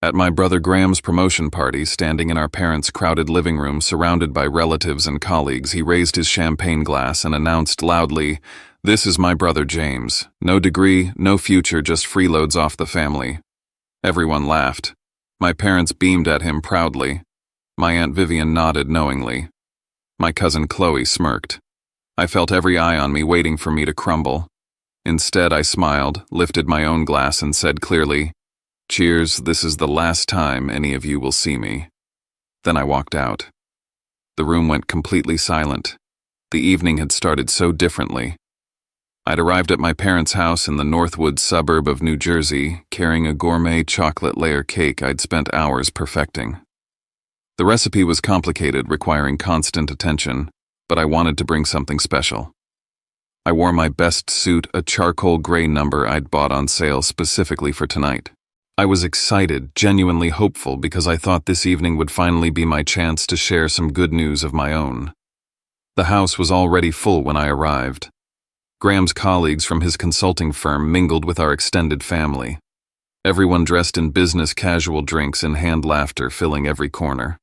At my brother Graham's promotion party, standing in our parents' crowded living room surrounded by relatives and colleagues, he raised his champagne glass and announced loudly, "This is my brother James. No degree, no future, just freeloads off the family." Everyone laughed. My parents beamed at him proudly. My Aunt Vivian nodded knowingly. My cousin Chloe smirked. I felt every eye on me waiting for me to crumble. Instead, I smiled, lifted my own glass and said clearly, "Cheers, this is the last time any of you will see me." Then I walked out. The room went completely silent. The evening had started so differently. I'd arrived at my parents' house in the Northwood suburb of New Jersey, carrying a gourmet chocolate layer cake I'd spent hours perfecting. The recipe was complicated, requiring constant attention, but I wanted to bring something special. I wore my best suit, a charcoal gray number I'd bought on sale specifically for tonight. I was excited, genuinely hopeful, because I thought this evening would finally be my chance to share some good news of my own. The house was already full when I arrived. Graham's colleagues from his consulting firm mingled with our extended family. Everyone dressed in business casual, drinks and hand laughter filling every corner.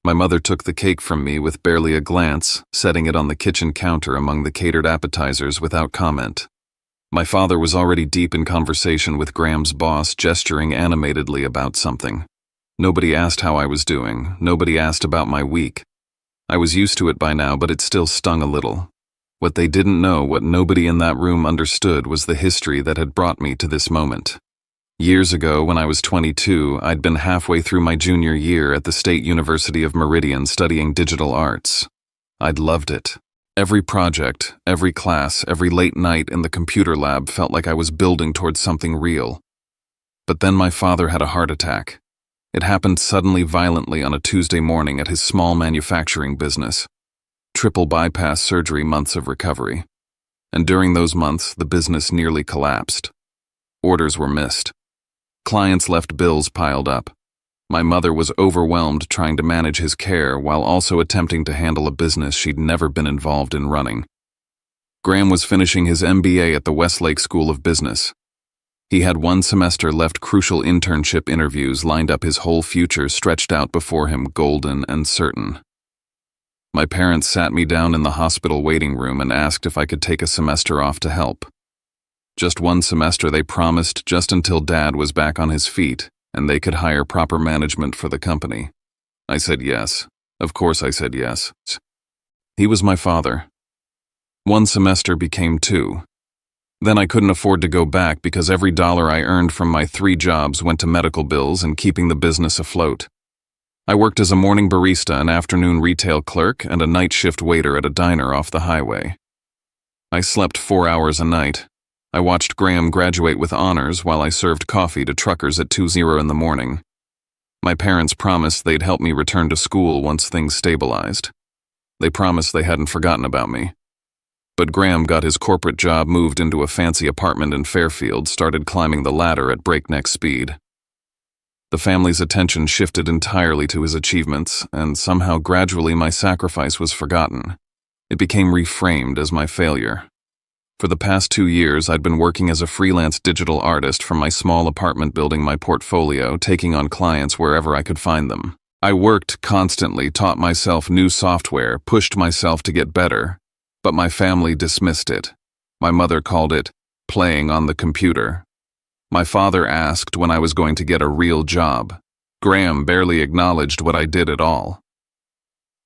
My mother took the cake from me with barely a glance, setting it on the kitchen counter among the catered appetizers without comment. My father was already deep in conversation with Graham's boss, gesturing animatedly about something. Nobody asked how I was doing. Nobody asked about my week. I was used to it by now, but it still stung a little. What they didn't know, what nobody in that room understood, was the history that had brought me to this moment. Years ago, when I was 22, I'd been halfway through my junior year at the State University of Meridian studying digital arts. I'd loved it. Every project, every class, every late night in the computer lab felt like I was building towards something real. But then my father had a heart attack. It happened suddenly, violently on a Tuesday morning at his small manufacturing business. Triple bypass surgery, months of recovery. And during those months, the business nearly collapsed. Orders were missed. Clients left bills piled up. My mother was overwhelmed trying to manage his care while also attempting to handle a business she'd never been involved in running. Graham was finishing his MBA at the Westlake School of Business. He had one semester left, crucial internship interviews lined up, his whole future stretched out before him, golden and certain. My parents sat me down in the hospital waiting room and asked if I could take a semester off to help. Just one semester, they promised, just until Dad was back on his feet and they could hire proper management for the company. I said yes. Of course I said yes. He was my father. One semester became two. Then I couldn't afford to go back because every dollar I earned from my 3 jobs went to medical bills and keeping the business afloat. I worked as a morning barista, an afternoon retail clerk, and a night shift waiter at a diner off the highway. I slept 4 hours a night. I watched Graham graduate with honors while I served coffee to truckers at 2:00 in the morning. My parents promised they'd help me return to school once things stabilized. They promised they hadn't forgotten about me. But Graham got his corporate job, moved into a fancy apartment in Fairfield, started climbing the ladder at breakneck speed. The family's attention shifted entirely to his achievements, and somehow gradually my sacrifice was forgotten. It became reframed as my failure. For the past 2 years, I'd been working as a freelance digital artist from my small apartment, building my portfolio, taking on clients wherever I could find them. I worked constantly, taught myself new software, pushed myself to get better, but my family dismissed it. My mother called it playing on the computer. My father asked when I was going to get a real job. Graham barely acknowledged what I did at all.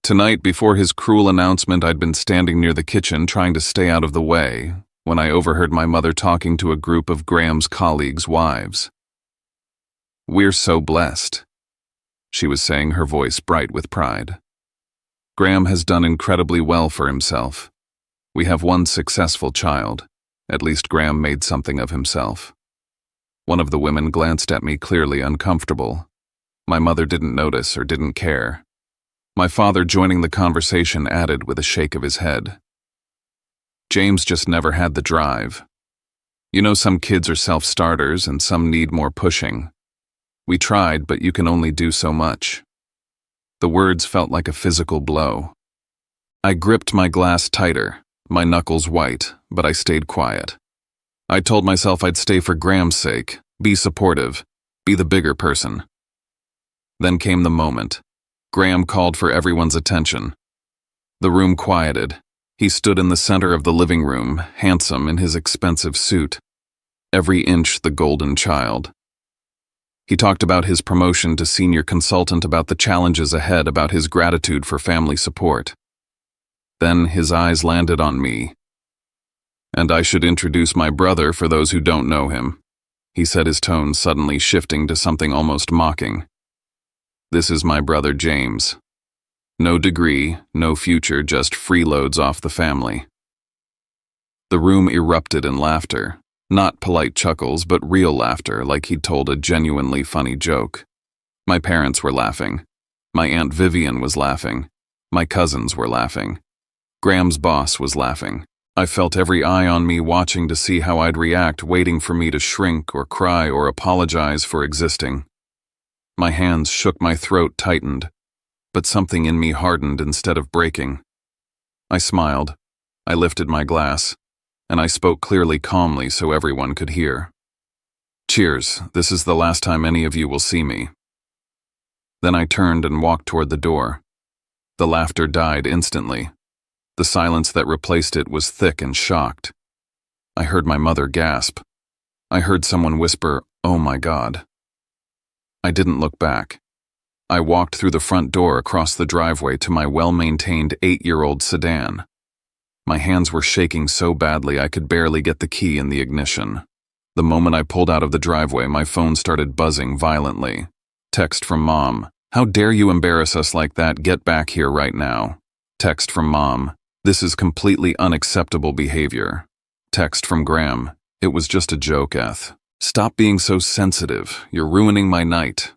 Tonight, before his cruel announcement, I'd been standing near the kitchen trying to stay out of the way when I overheard my mother talking to a group of Graham's colleagues' wives. "We're so blessed," she was saying, her voice bright with pride. "Graham has done incredibly well for himself. We have one successful child. At least Graham made something of himself." One of the women glanced at me, clearly uncomfortable. My mother didn't notice or didn't care. My father, joining the conversation, added with a shake of his head, "James just never had the drive. You know, some kids are self-starters and some need more pushing. We tried, but you can only do so much." The words felt like a physical blow. I gripped my glass tighter, my knuckles white, but I stayed quiet. I told myself I'd stay for Graham's sake, be supportive, Be the bigger person. Then came the moment. Graham called for everyone's attention. The room quieted. He stood in the center of the living room, handsome in his expensive suit. Every inch the golden child. He talked about his promotion to senior consultant, about the challenges ahead, about his gratitude for family support. Then his eyes landed on me. And I should introduce my brother for those who don't know him, he said, his tone suddenly shifting to something almost mocking. This is my brother James. No degree, no future, just freeloads off the family. The room erupted in laughter. Not polite chuckles, but real laughter, like he'd told a genuinely funny joke. My parents were laughing. My Aunt Vivian was laughing. My cousins were laughing. Graham's boss was laughing. I felt every eye on me, watching to see how I'd react, waiting for me to shrink or cry or apologize for existing. My hands shook, my throat tightened, but something in me hardened instead of breaking. I smiled. I lifted my glass, and I spoke clearly, calmly, so everyone could hear. Cheers, this is the last time any of you will see me. Then I turned and walked toward the door. The laughter died instantly. The silence that replaced it was thick and shocked. I heard my mother gasp. I heard someone whisper, "Oh my God." I didn't look back. I walked through the front door, across the driveway to my well-maintained 8-year-old sedan. My hands were shaking so badly I could barely get the key in the ignition. The moment I pulled out of the driveway, my phone started buzzing violently. Text from Mom. How dare you embarrass us like that? Get back here right now. Text from Mom. This is completely unacceptable behavior. Text from Graham. It was just a joke, Eth. Stop being so sensitive. You're ruining my night.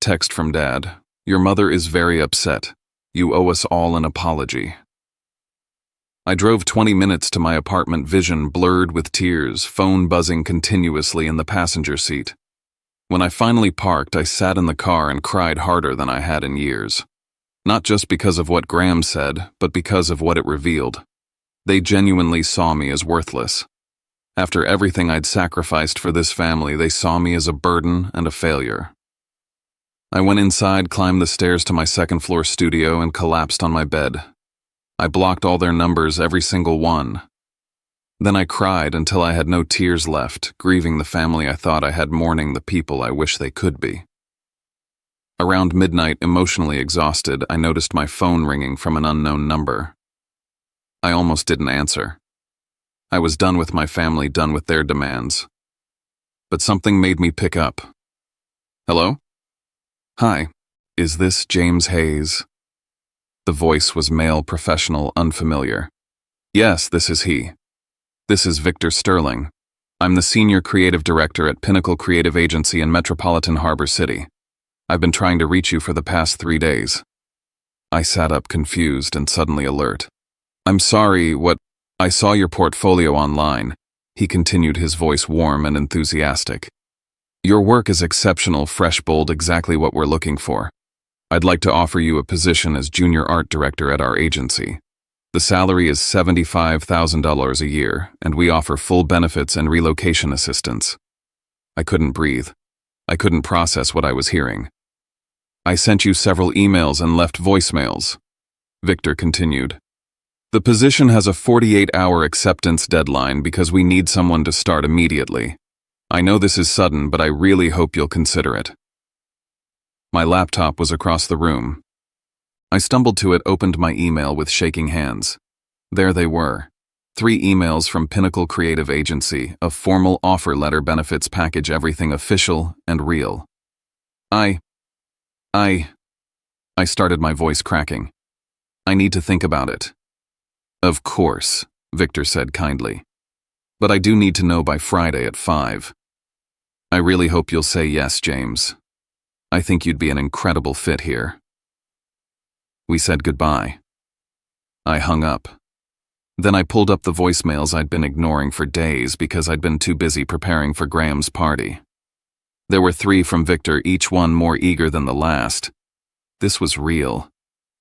Text from Dad. Your mother is very upset. You owe us all an apology. I drove 20 minutes to my apartment, vision blurred with tears, phone buzzing continuously in the passenger seat. When I finally parked, I sat in the car and cried harder than I had in years. Not just because of what Graham said, but because of what it revealed. They genuinely saw me as worthless. After everything I'd sacrificed for this family, they saw me as a burden and a failure. I went inside, climbed the stairs to my second-floor studio, and collapsed on my bed. I blocked all their numbers, every single one. Then I cried until I had no tears left, grieving the family I thought I had, mourning the people I wish they could be. Around midnight, emotionally exhausted, I noticed my phone ringing from an unknown number. I almost didn't answer. I was done with my family, done with their demands. But something made me pick up. Hello? Hi, is this James Hayes? The voice was male, professional, unfamiliar. Yes, this is he. This is Victor Sterling. I'm the Senior Creative Director at Pinnacle Creative Agency in Metropolitan Harbor City. I've been trying to reach you for the past 3 days. I sat up, confused and suddenly alert. I'm sorry, what? I saw your portfolio online, he continued, his voice warm and enthusiastic. Your work is exceptional, fresh, bold, exactly what we're looking for. I'd like to offer you a position as Junior Art Director at our agency. The salary is $75,000 a year, and we offer full benefits and relocation assistance. I couldn't breathe. I couldn't process what I was hearing. I sent you several emails and left voicemails. Victor continued. The position has a 48-hour acceptance deadline because we need someone to start immediately. I know this is sudden, but I really hope you'll consider it. My laptop was across the room. I stumbled to it, opened my email with shaking hands. There they were. 3 emails from Pinnacle Creative Agency, a formal offer letter, benefits package, everything official and real. I started, my voice cracking. I need to think about it. Of course, Victor said kindly. But I do need to know by Friday at 5. I really hope you'll say yes, James. I think you'd be an incredible fit here. We said goodbye. I hung up. Then I pulled up the voicemails I'd been ignoring for days because I'd been too busy preparing for Graham's party. There were 3 from Victor, each one more eager than the last. This was real.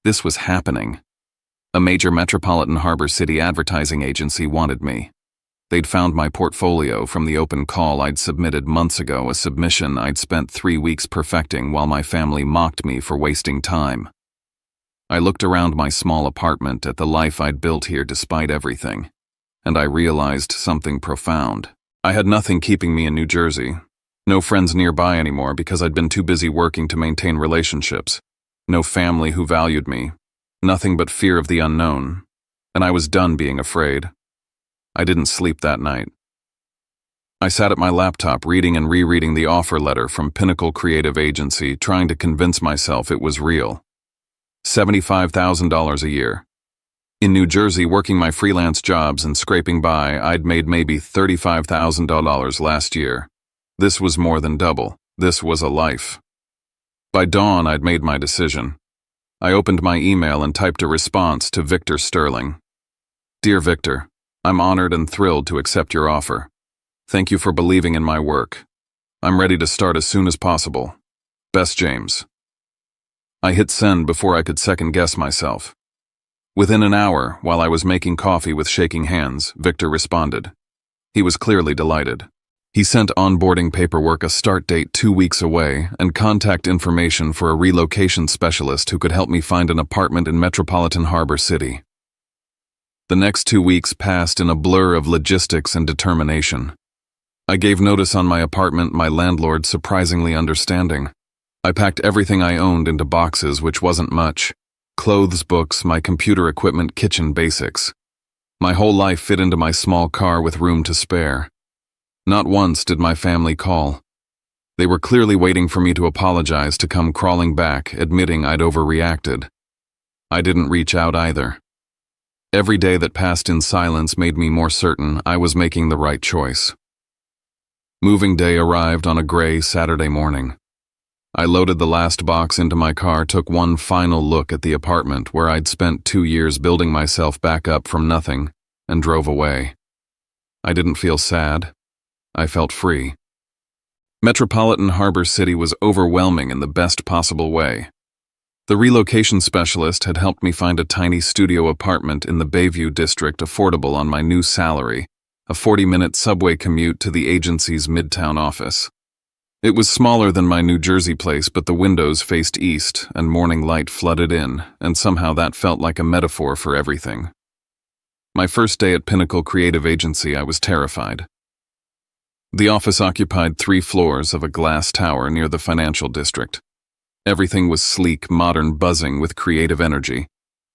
This was happening. A major metropolitan Harbor City advertising agency wanted me. They'd found my portfolio from the open call I'd submitted months ago, a submission I'd spent 3 weeks perfecting while my family mocked me for wasting time. I looked around my small apartment at the life I'd built here despite everything, and I realized something profound. I had nothing keeping me in New Jersey. No friends nearby anymore because I'd been too busy working to maintain relationships. No family who valued me. Nothing but fear of the unknown. And I was done being afraid. I didn't sleep that night. I sat at my laptop reading and rereading the offer letter from Pinnacle Creative Agency, trying to convince myself it was real. $75,000 a year. In New Jersey, working my freelance jobs and scraping by, I'd made maybe $35,000 last year. This was more than double. This was a life. By dawn, I'd made my decision. I opened my email and typed a response to Victor Sterling. Dear Victor, I'm honored and thrilled to accept your offer. Thank you for believing in my work. I'm ready to start as soon as possible. Best, James. I hit send before I could second-guess myself. Within an hour, while I was making coffee with shaking hands, Victor responded. He was clearly delighted. He sent onboarding paperwork, a start date 2 weeks away, and contact information for a relocation specialist who could help me find an apartment in metropolitan Harbor City. The next 2 weeks passed in a blur of logistics and determination. I gave notice on my apartment, my landlord surprisingly understanding. I packed everything I owned into boxes, which wasn't much. Clothes, books, my computer equipment, kitchen basics. My whole life fit into my small car with room to spare. Not once did my family call. They were clearly waiting for me to apologize, to come crawling back, admitting I'd overreacted. I didn't reach out either. Every day that passed in silence made me more certain I was making the right choice. Moving day arrived on a gray Saturday morning. I loaded the last box into my car, took one final look at the apartment where I'd spent 2 years building myself back up from nothing, and drove away. I didn't feel sad. I felt free. Metropolitan Harbor City was overwhelming in the best possible way. The relocation specialist had helped me find a tiny studio apartment in the Bayview district, affordable on my new salary, a 40-minute subway commute to the agency's midtown office. It was smaller than my New Jersey place, but the windows faced east and morning light flooded in, and somehow that felt like a metaphor for everything. My first day at Pinnacle Creative Agency, I was terrified. The office occupied 3 floors of a glass tower near the financial district. Everything was sleek, modern, buzzing with creative energy.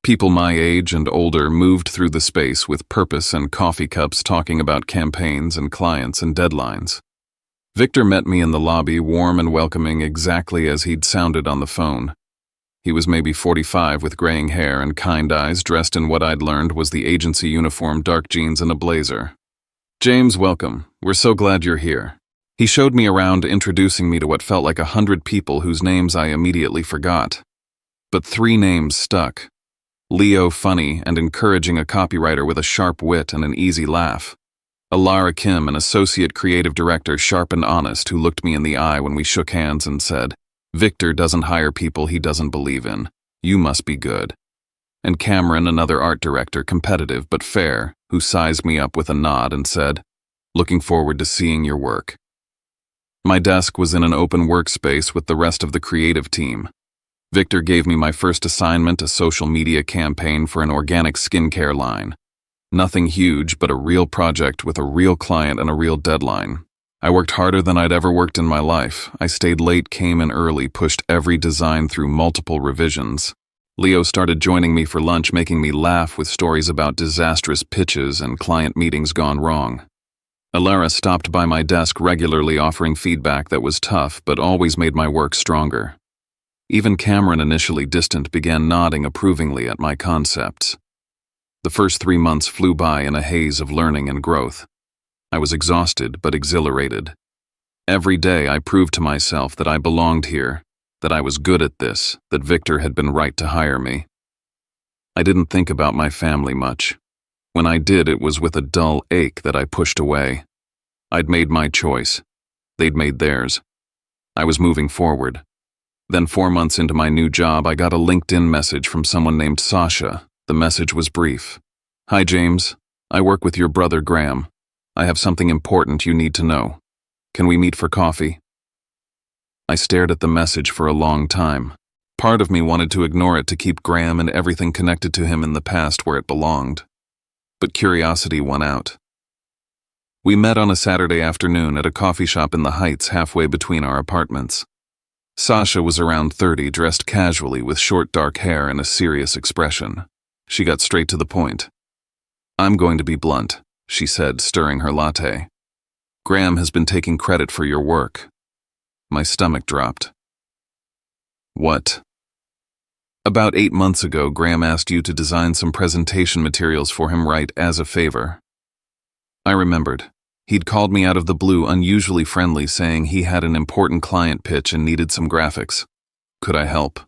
People my age and older moved through the space with purpose and coffee cups, talking about campaigns and clients and deadlines. Victor met me in the lobby, warm and welcoming, exactly as he'd sounded on the phone. He was maybe 45 with graying hair and kind eyes, dressed in what I'd learned was the agency uniform, dark jeans and a blazer. James, welcome. We're so glad you're here. He showed me around, introducing me to what felt like 100 people whose names I immediately forgot. But 3 names stuck. Leo, funny and encouraging, a copywriter with a sharp wit and an easy laugh. Alara Kim, an associate creative director, sharp and honest, who looked me in the eye when we shook hands and said, Victor doesn't hire people he doesn't believe in. You must be good. And Cameron, another art director, competitive but fair, who sized me up with a nod and said, looking forward to seeing your work. My desk was in an open workspace with the rest of the creative team. Victor gave me my first assignment, a social media campaign for an organic skincare line. Nothing huge, but a real project with a real client and a real deadline. I worked harder than I'd ever worked in my life. I stayed late, came in early, pushed every design through multiple revisions. Leo started joining me for lunch, making me laugh with stories about disastrous pitches and client meetings gone wrong. Alara stopped by my desk regularly, offering feedback that was tough but always made my work stronger. Even Cameron, initially distant, began nodding approvingly at my concepts. The first 3 months flew by in a haze of learning and growth. I was exhausted but exhilarated. Every day I proved to myself that I belonged here, that I was good at this, that Victor had been right to hire me. I didn't think about my family much. When I did, it was with a dull ache that I pushed away. I'd made my choice. They'd made theirs. I was moving forward. Then 4 months into my new job, I got a LinkedIn message from someone named Sasha. The message was brief. Hi, James. I work with your brother, Graham. I have something important you need to know. Can we meet for coffee? I stared at the message for a long time. Part of me wanted to ignore it to keep Graham and everything connected to him in the past where it belonged. But curiosity won out. We met on a Saturday afternoon at a coffee shop in the Heights halfway between our apartments. Sasha was around 30, dressed casually with short dark hair and a serious expression. She got straight to the point. "I'm going to be blunt," she said, stirring her latte. "Graham has been taking credit for your work." My stomach dropped. "What?" "About 8 months ago, Graham asked you to design some presentation materials for him right as a favor." I remembered. He'd called me out of the blue, unusually friendly, saying he had an important client pitch and needed some graphics. Could I help?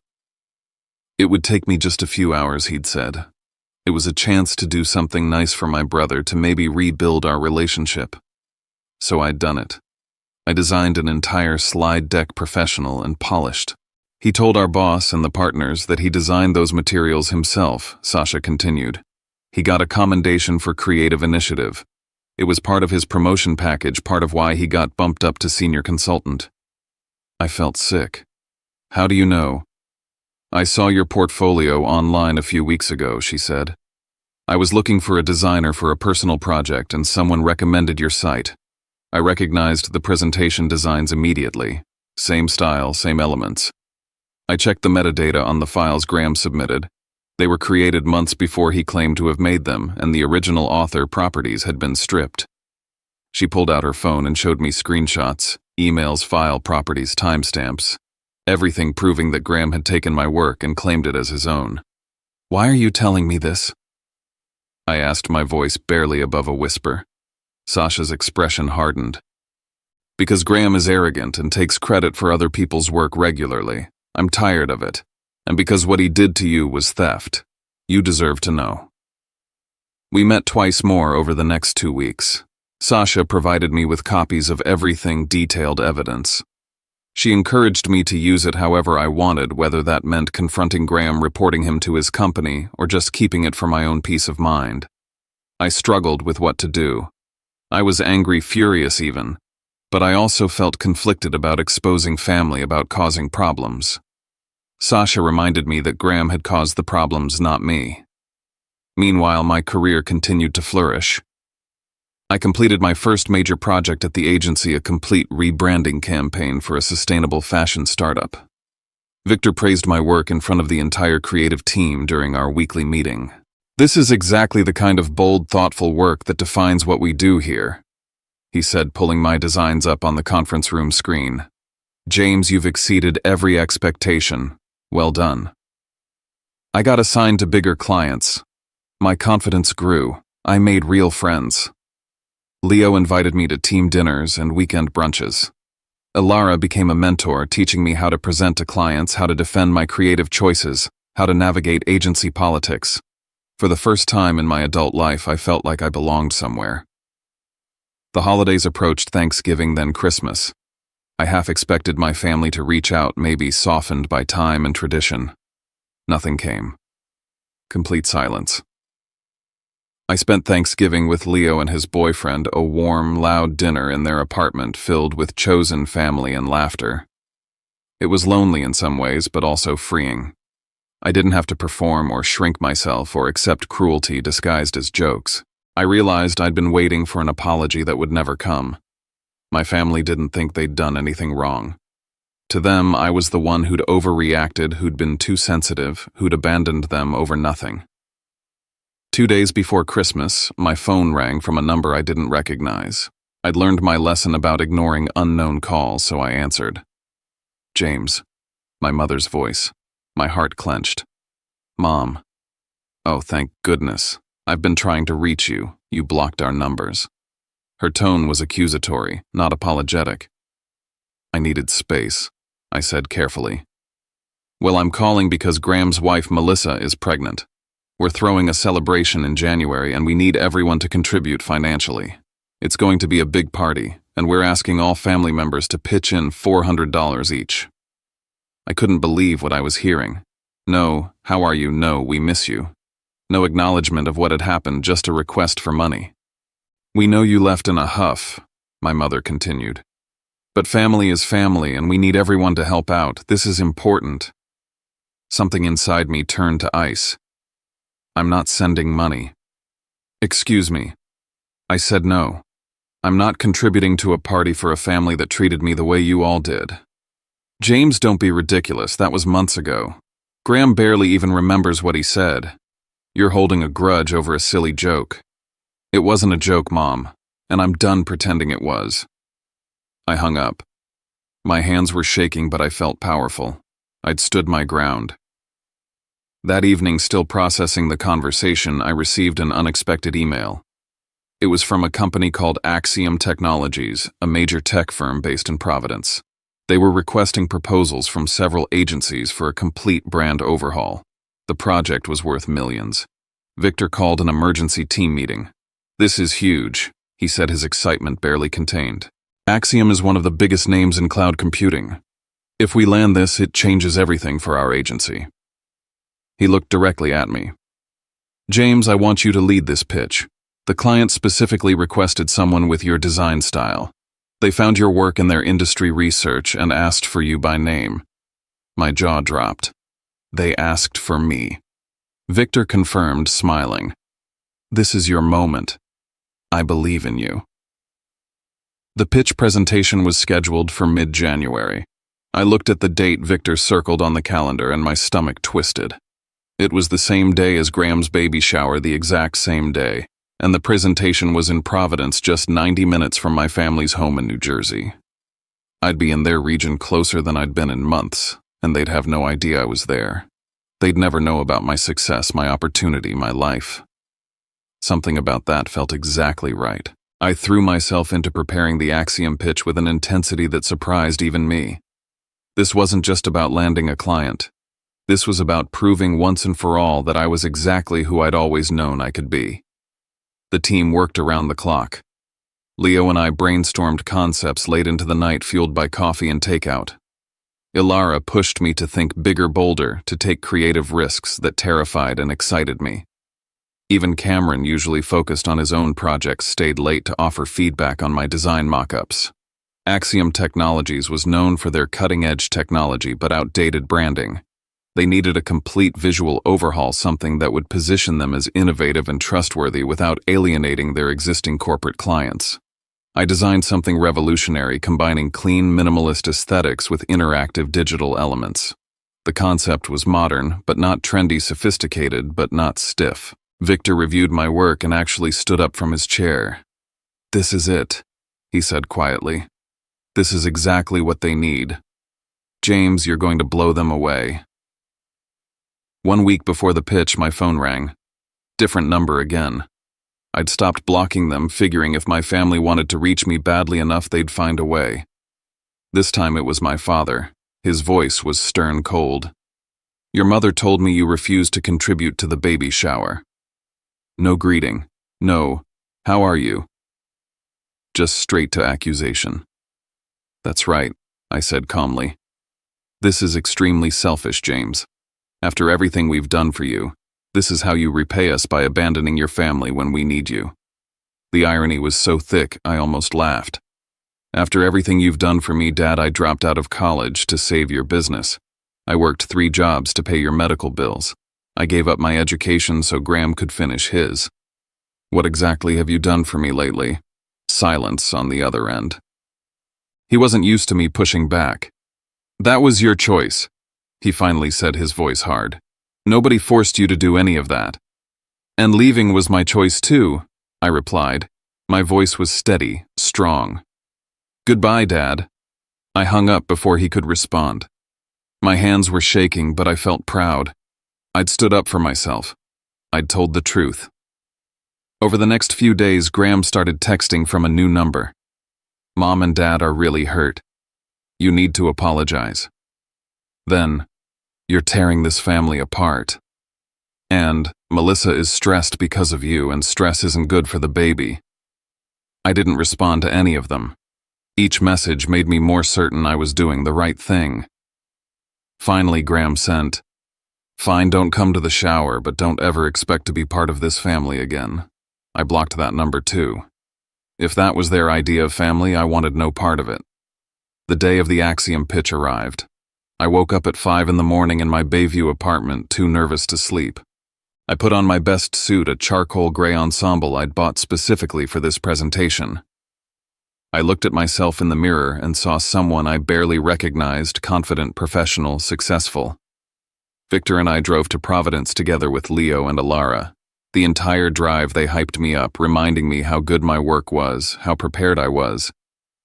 It would take me just a few hours, he'd said. It was a chance to do something nice for my brother, to maybe rebuild our relationship. So I'd done it. I designed an entire slide deck, professional and polished. He told our boss and the partners that he designed those materials himself, Sasha continued. He got a commendation for creative initiative. It was part of his promotion package, part of why he got bumped up to senior consultant. I felt sick. "How do you know?" "I saw your portfolio online a few weeks ago," she said. "I was looking for a designer for a personal project and someone recommended your site. I recognized the presentation designs immediately. Same style, same elements. I checked the metadata on the files Graham submitted. They were created months before he claimed to have made them, and the original author properties had been stripped." She pulled out her phone and showed me screenshots, emails, file properties, timestamps, everything proving that Graham had taken my work and claimed it as his own. "Why are you telling me this?" I asked, my voice barely above a whisper. Sasha's expression hardened. "Because Graham is arrogant and takes credit for other people's work regularly. I'm tired of it. And because what he did to you was theft. You deserve to know." We met twice more over the next 2 weeks. Sasha provided me with copies of everything, detailed evidence. She encouraged me to use it however I wanted, whether that meant confronting Graham, reporting him to his company, or just keeping it for my own peace of mind. I struggled with what to do. I was angry, furious even, but I also felt conflicted about exposing family, about causing problems. Sasha reminded me that Graham had caused the problems, not me. Meanwhile, my career continued to flourish. I completed my first major project at the agency, a complete rebranding campaign for a sustainable fashion startup. Victor praised my work in front of the entire creative team during our weekly meeting. "This is exactly the kind of bold, thoughtful work that defines what we do here," he said, pulling my designs up on the conference room screen. "James, you've exceeded every expectation. Well done." I got assigned to bigger clients. My confidence grew. I made real friends. Leo invited me to team dinners and weekend brunches. Ilara became a mentor, teaching me how to present to clients, how to defend my creative choices, how to navigate agency politics. For the first time in my adult life, I felt like I belonged somewhere. The holidays approached, Thanksgiving, then Christmas. I half expected my family to reach out, maybe softened by time and tradition. Nothing came. Complete silence. I spent Thanksgiving with Leo and his boyfriend, a warm, loud dinner in their apartment filled with chosen family and laughter. It was lonely in some ways, but also freeing. I didn't have to perform or shrink myself or accept cruelty disguised as jokes. I realized I'd been waiting for an apology that would never come. My family didn't think they'd done anything wrong. To them, I was the one who'd overreacted, who'd been too sensitive, who'd abandoned them over nothing. 2 days before Christmas, my phone rang from a number I didn't recognize. I'd learned my lesson about ignoring unknown calls, so I answered. "James." My mother's voice. My heart clenched. "Mom." "Oh, thank goodness. I've been trying to reach you. You blocked our numbers." Her tone was accusatory, not apologetic. "I needed space," I said carefully. "Well, I'm calling because Graham's wife, Melissa, is pregnant. We're throwing a celebration in January and we need everyone to contribute financially. It's going to be a big party, and we're asking all family members to pitch in $400 each." I couldn't believe what I was hearing. No, "How are you?" No, "We miss you." No acknowledgement of what had happened, just a request for money. We know you left in a huff, my mother continued. But family is family, and we need everyone to help out. This is important. Something inside me turned to ice. I'm not sending money. Excuse me. I said no. I'm not contributing to a party for a family that treated me the way you all did. James, don't be ridiculous. That was months ago. Graham barely even remembers what he said. You're holding a grudge over a silly joke. It wasn't a joke, Mom, and I'm done pretending it was. I hung up. My hands were shaking, but I felt powerful. I'd stood my ground. That evening, still processing the conversation, I received an unexpected email. It was from a company called Axiom Technologies, a major tech firm based in Providence. They were requesting proposals from several agencies for a complete brand overhaul. The project was worth millions. Victor called an emergency team meeting. This is huge, he said, his excitement barely contained. Axiom is one of the biggest names in cloud computing. If we land this, it changes everything for our agency. He looked directly at me. James, I want you to lead this pitch. The client specifically requested someone with your design style. They found your work in their industry research and asked for you by name. My jaw dropped. They asked for me. Victor confirmed, smiling. This is your moment. I believe in you. The pitch presentation was scheduled for mid-January. I looked at the date Victor circled on the calendar and my stomach twisted. It was the same day as Graham's baby shower, the exact same day, and the presentation was in Providence, just 90 minutes from my family's home in New Jersey. I'd be in their region closer than I'd been in months, and they'd have no idea I was there. They'd never know about my success, my opportunity, my life. Something about that felt exactly right. I threw myself into preparing the Axiom pitch with an intensity that surprised even me. This wasn't just about landing a client. This was about proving once and for all that I was exactly who I'd always known I could be. The team worked around the clock. Leo and I brainstormed concepts late into the night, fueled by coffee and takeout. Ilara pushed me to think bigger, bolder, to take creative risks that terrified and excited me. Even Cameron, usually focused on his own projects, stayed late to offer feedback on my design mock-ups. Axiom Technologies was known for their cutting-edge technology but outdated branding. They needed a complete visual overhaul, something that would position them as innovative and trustworthy without alienating their existing corporate clients. I designed something revolutionary, combining clean, minimalist aesthetics with interactive digital elements. The concept was modern, but not trendy, sophisticated, but not stiff. Victor reviewed my work and actually stood up from his chair. This is it, he said quietly. This is exactly what they need. James, you're going to blow them away. 1 week before the pitch, my phone rang. Different number again. I'd stopped blocking them, figuring if my family wanted to reach me badly enough, they'd find a way. This time it was my father. His voice was stern cold. Your mother told me you refused to contribute to the baby shower. No greeting. No, how are you? Just straight to accusation. That's right, I said calmly. This is extremely selfish, James. After everything we've done for you, this is how you repay us, by abandoning your family when we need you. The irony was so thick, I almost laughed. After everything you've done for me, Dad, I dropped out of college to save your business. I worked 3 jobs to pay your medical bills. I gave up my education so Graham could finish his. What exactly have you done for me lately? Silence on the other end. He wasn't used to me pushing back. That was your choice, he finally said, his voice hard. Nobody forced you to do any of that. And leaving was my choice too, I replied. My voice was steady, strong. Goodbye, Dad. I hung up before he could respond. My hands were shaking, but I felt proud. I'd stood up for myself. I'd told the truth. Over the next few days, Graham started texting from a new number. Mom and Dad are really hurt. You need to apologize. Then, you're tearing this family apart. And Melissa is stressed because of you, and stress isn't good for the baby. I didn't respond to any of them. Each message made me more certain I was doing the right thing. Finally, Graham sent, "Fine, don't come to the shower, but don't ever expect to be part of this family again." I blocked that number too. If that was their idea of family, I wanted no part of it. The day of the Axiom pitch arrived. I woke up at 5 in the morning in my Bayview apartment, too nervous to sleep. I put on my best suit, a charcoal gray ensemble I'd bought specifically for this presentation. I looked at myself in the mirror and saw someone I barely recognized, confident, professional, successful. Victor and I drove to Providence together with Leo and Alara. The entire drive they hyped me up, reminding me how good my work was, how prepared I was.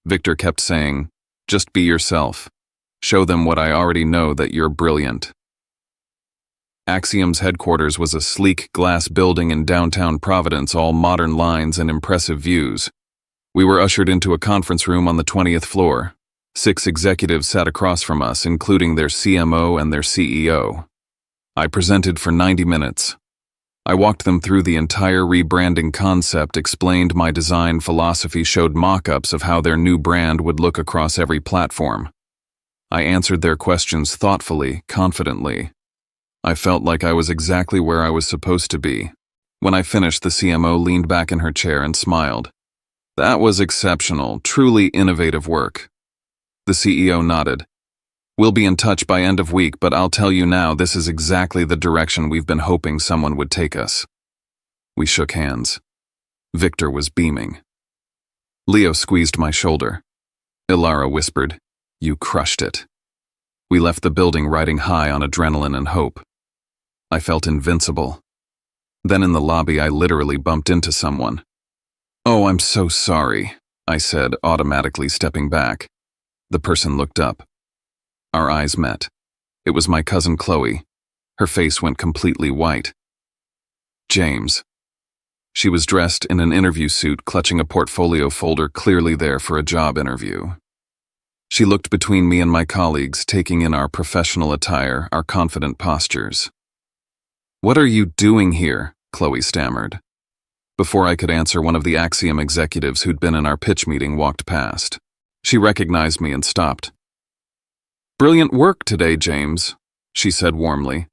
Victor kept saying, "Just be yourself. Show them what I already know, that you're brilliant." Axiom's headquarters was a sleek glass building in downtown Providence, all modern lines and impressive views. We were ushered into a conference room on the 20th floor. 6 executives sat across from us, including their CMO and their CEO. I presented for 90 minutes. I walked them through the entire rebranding concept, explained my design philosophy, showed mock-ups of how their new brand would look across every platform. I answered their questions thoughtfully, confidently. I felt like I was exactly where I was supposed to be. When I finished, the CMO leaned back in her chair and smiled. "That was exceptional, truly innovative work." The CEO nodded. "We'll be in touch by end of week, but I'll tell you now, this is exactly the direction we've been hoping someone would take us." We shook hands. Victor was beaming. Leo squeezed my shoulder. Ilara whispered, "You crushed it." We left the building riding high on adrenaline and hope. I felt invincible. Then in the lobby, I literally bumped into someone. "Oh, I'm so sorry," I said, automatically stepping back. The person looked up. Our eyes met. It was my cousin Chloe. Her face went completely white. "James." She was dressed in an interview suit, clutching a portfolio folder, clearly there for a job interview. She looked between me and my colleagues, taking in our professional attire, our confident postures. "What are you doing here?" Chloe stammered. Before I could answer, one of the Axiom executives who'd been in our pitch meeting walked past. She recognized me and stopped. "Brilliant work today, James," she said warmly.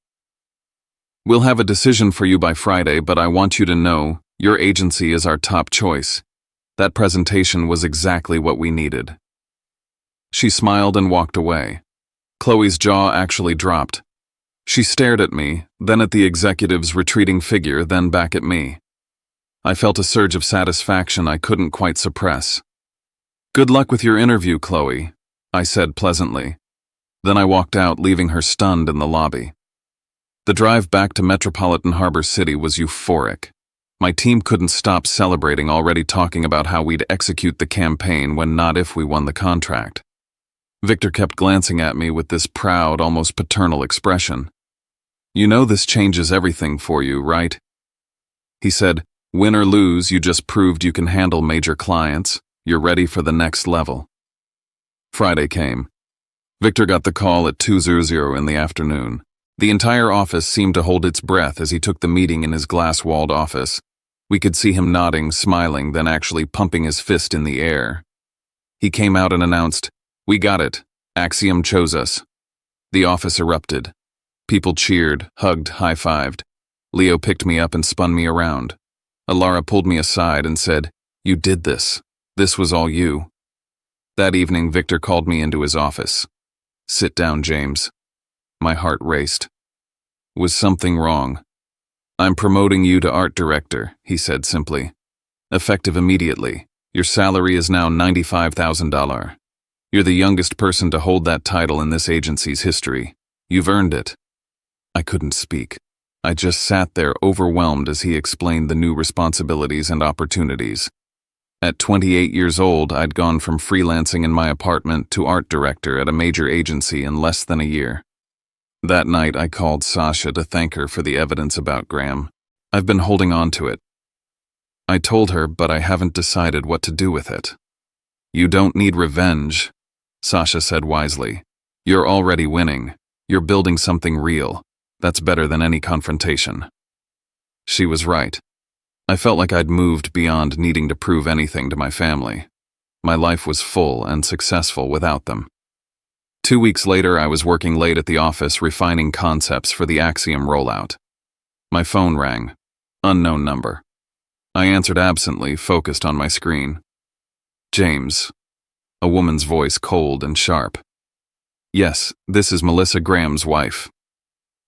"We'll have a decision for you by Friday, but I want you to know your agency is our top choice. That presentation was exactly what we needed." She smiled and walked away. Chloe's jaw actually dropped. She stared at me, then at the executive's retreating figure, then back at me. I felt a surge of satisfaction I couldn't quite suppress. "Good luck with your interview, Chloe," I said pleasantly. Then I walked out, leaving her stunned in the lobby. The drive back to Metropolitan Harbor City was euphoric. My team couldn't stop celebrating, already talking about how we'd execute the campaign when, not if, we won the contract. Victor kept glancing at me with this proud, almost paternal expression. "You know this changes everything for you, right?" He said, "Win or lose, you just proved you can handle major clients. You're ready for the next level." Friday came. Victor got the call at 2:00 in the afternoon. The entire office seemed to hold its breath as he took the meeting in his glass-walled office. We could see him nodding, smiling, then actually pumping his fist in the air. He came out and announced, "We got it. Axiom chose us." The office erupted. People cheered, hugged, high-fived. Leo picked me up and spun me around. Alara pulled me aside and said, "You did this. This was all you." That evening, Victor called me into his office. "Sit down, James." My heart raced. Was something wrong? "I'm promoting you to art director," he said simply. "Effective immediately. Your salary is now $95,000. You're the youngest person to hold that title in this agency's history. You've earned it." I couldn't speak. I just sat there, overwhelmed, as he explained the new responsibilities and opportunities. At 28 years old, I'd gone from freelancing in my apartment to art director at a major agency in less than a year. That night, I called Sasha to thank her for the evidence about Graham. I've been holding on to it. I told her, but I haven't decided what to do with it. "You don't need revenge," Sasha said wisely. "You're already winning. You're building something real. That's better than any confrontation." She was right. I felt like I'd moved beyond needing to prove anything to my family. My life was full and successful without them. 2 weeks later, I was working late at the office, refining concepts for the Axiom rollout. My phone rang. Unknown number. I answered absently, focused on my screen. James. A woman's voice, cold and sharp. Yes, this is Melissa Graham's wife.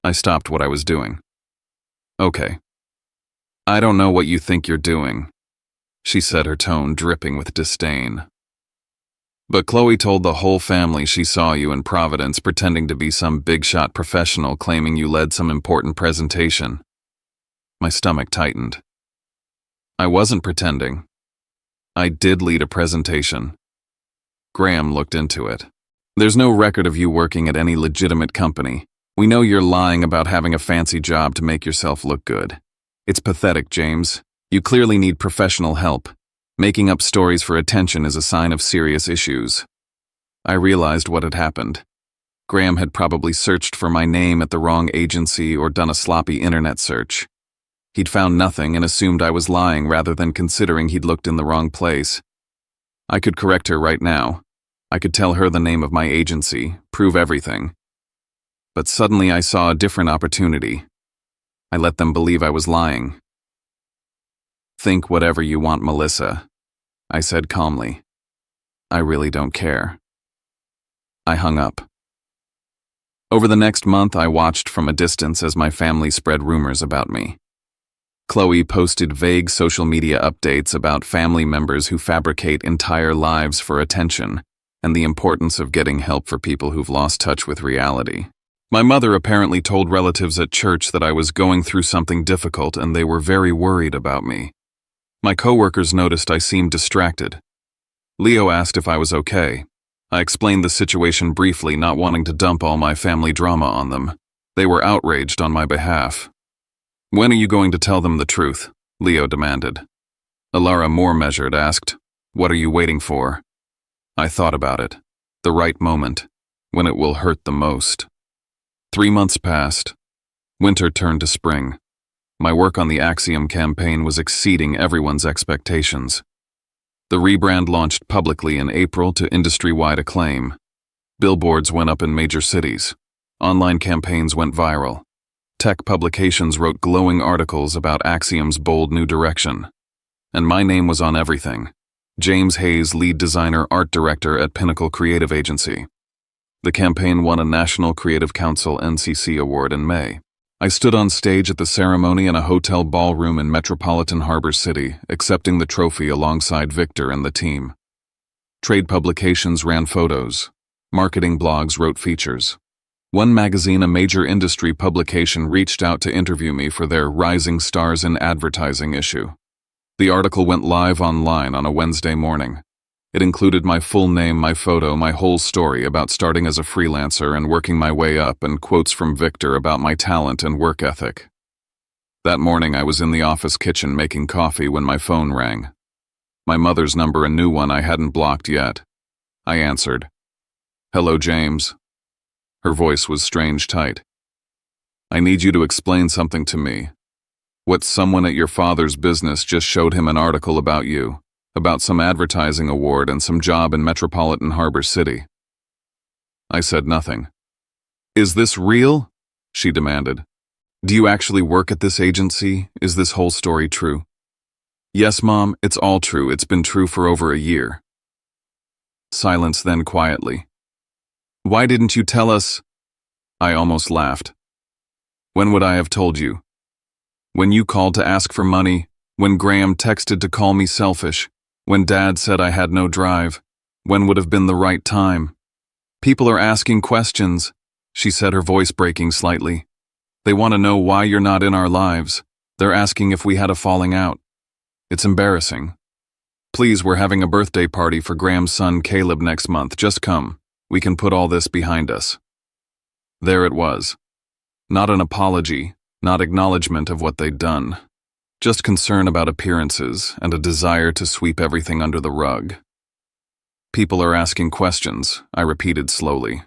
I stopped what I was doing. Okay. I don't know what you think you're doing, she said, her tone dripping with disdain. But Chloe told the whole family she saw you in Providence pretending to be some big-shot professional claiming you led some important presentation. My stomach tightened. I wasn't pretending. I did lead a presentation. Graham looked into it. There's no record of you working at any legitimate company. We know you're lying about having a fancy job to make yourself look good. It's pathetic, James. You clearly need professional help. Making up stories for attention is a sign of serious issues. I realized what had happened. Graham had probably searched for my name at the wrong agency or done a sloppy internet search. He'd found nothing and assumed I was lying rather than considering he'd looked in the wrong place. I could correct her right now. I could tell her the name of my agency, prove everything. But suddenly I saw a different opportunity. I let them believe I was lying. Think whatever you want, Melissa, I said calmly. I really don't care. I hung up. Over the next month, I watched from a distance as my family spread rumors about me. Chloe posted vague social media updates about family members who fabricate entire lives for attention and the importance of getting help for people who've lost touch with reality. My mother apparently told relatives at church that I was going through something difficult and they were very worried about me. My coworkers noticed I seemed distracted. Leo asked if I was okay. I explained the situation briefly, not wanting to dump all my family drama on them. They were outraged on my behalf. When are you going to tell them the truth? Leo demanded. Alara, more measured, asked, What are you waiting for? I thought about it. The right moment. When it will hurt the most. 3 months passed. Winter turned to spring. My work on the Axiom campaign was exceeding everyone's expectations. The rebrand launched publicly in April to industry-wide acclaim. Billboards went up in major cities. Online campaigns went viral. Tech publications wrote glowing articles about Axiom's bold new direction. And my name was on everything. James Hayes, lead designer, art director at Pinnacle Creative Agency. The campaign won a National Creative Council (NCC) award in May. I stood on stage at the ceremony in a hotel ballroom in metropolitan Harbor City, accepting the trophy alongside Victor and the team. Trade publications ran photos. Marketing blogs wrote features. One magazine, a major industry publication, reached out to interview me for their Rising Stars in Advertising issue. The article went live online on a Wednesday morning. It included my full name, my photo, my whole story about starting as a freelancer and working my way up, and quotes from Victor about my talent and work ethic. That morning I was in the office kitchen making coffee when my phone rang. My mother's number, a new one I hadn't blocked yet. I answered. Hello, James. Her voice was strange tight. I need you to explain something to me. What someone at your father's business just showed him an article about you. About some advertising award and some job in metropolitan Harbor City. I said nothing. Is this real? She demanded. Do you actually work at this agency? Is this whole story true? Yes, Mom, it's all true. It's been true for over a year. Silence, then quietly. Why didn't you tell us? I almost laughed. When would I have told you? When you called to ask for money, when Graham texted to call me selfish, when Dad said I had no drive, when would have been the right time? People are asking questions, she said, her voice breaking slightly. They want to know why you're not in our lives. They're asking if we had a falling out. It's embarrassing. Please, we're having a birthday party for Graham's son Caleb next month. Just come. We can put all this behind us. There it was. Not an apology, not acknowledgement of what they'd done. Just concern about appearances and a desire to sweep everything under the rug. People are asking questions, I repeated slowly.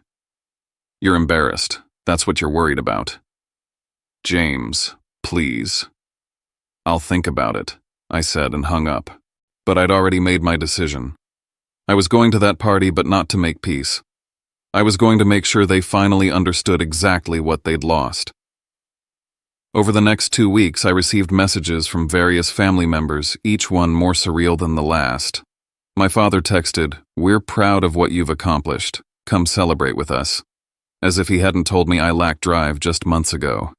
You're embarrassed. That's what you're worried about. James, please. I'll think about it, I said and hung up. But I'd already made my decision. I was going to that party, but not to make peace. I was going to make sure they finally understood exactly what they'd lost. Over the next 2 weeks, I received messages from various family members, each one more surreal than the last. My father texted, "We're proud of what you've accomplished. Come celebrate with us." As if he hadn't told me I lacked drive just months ago.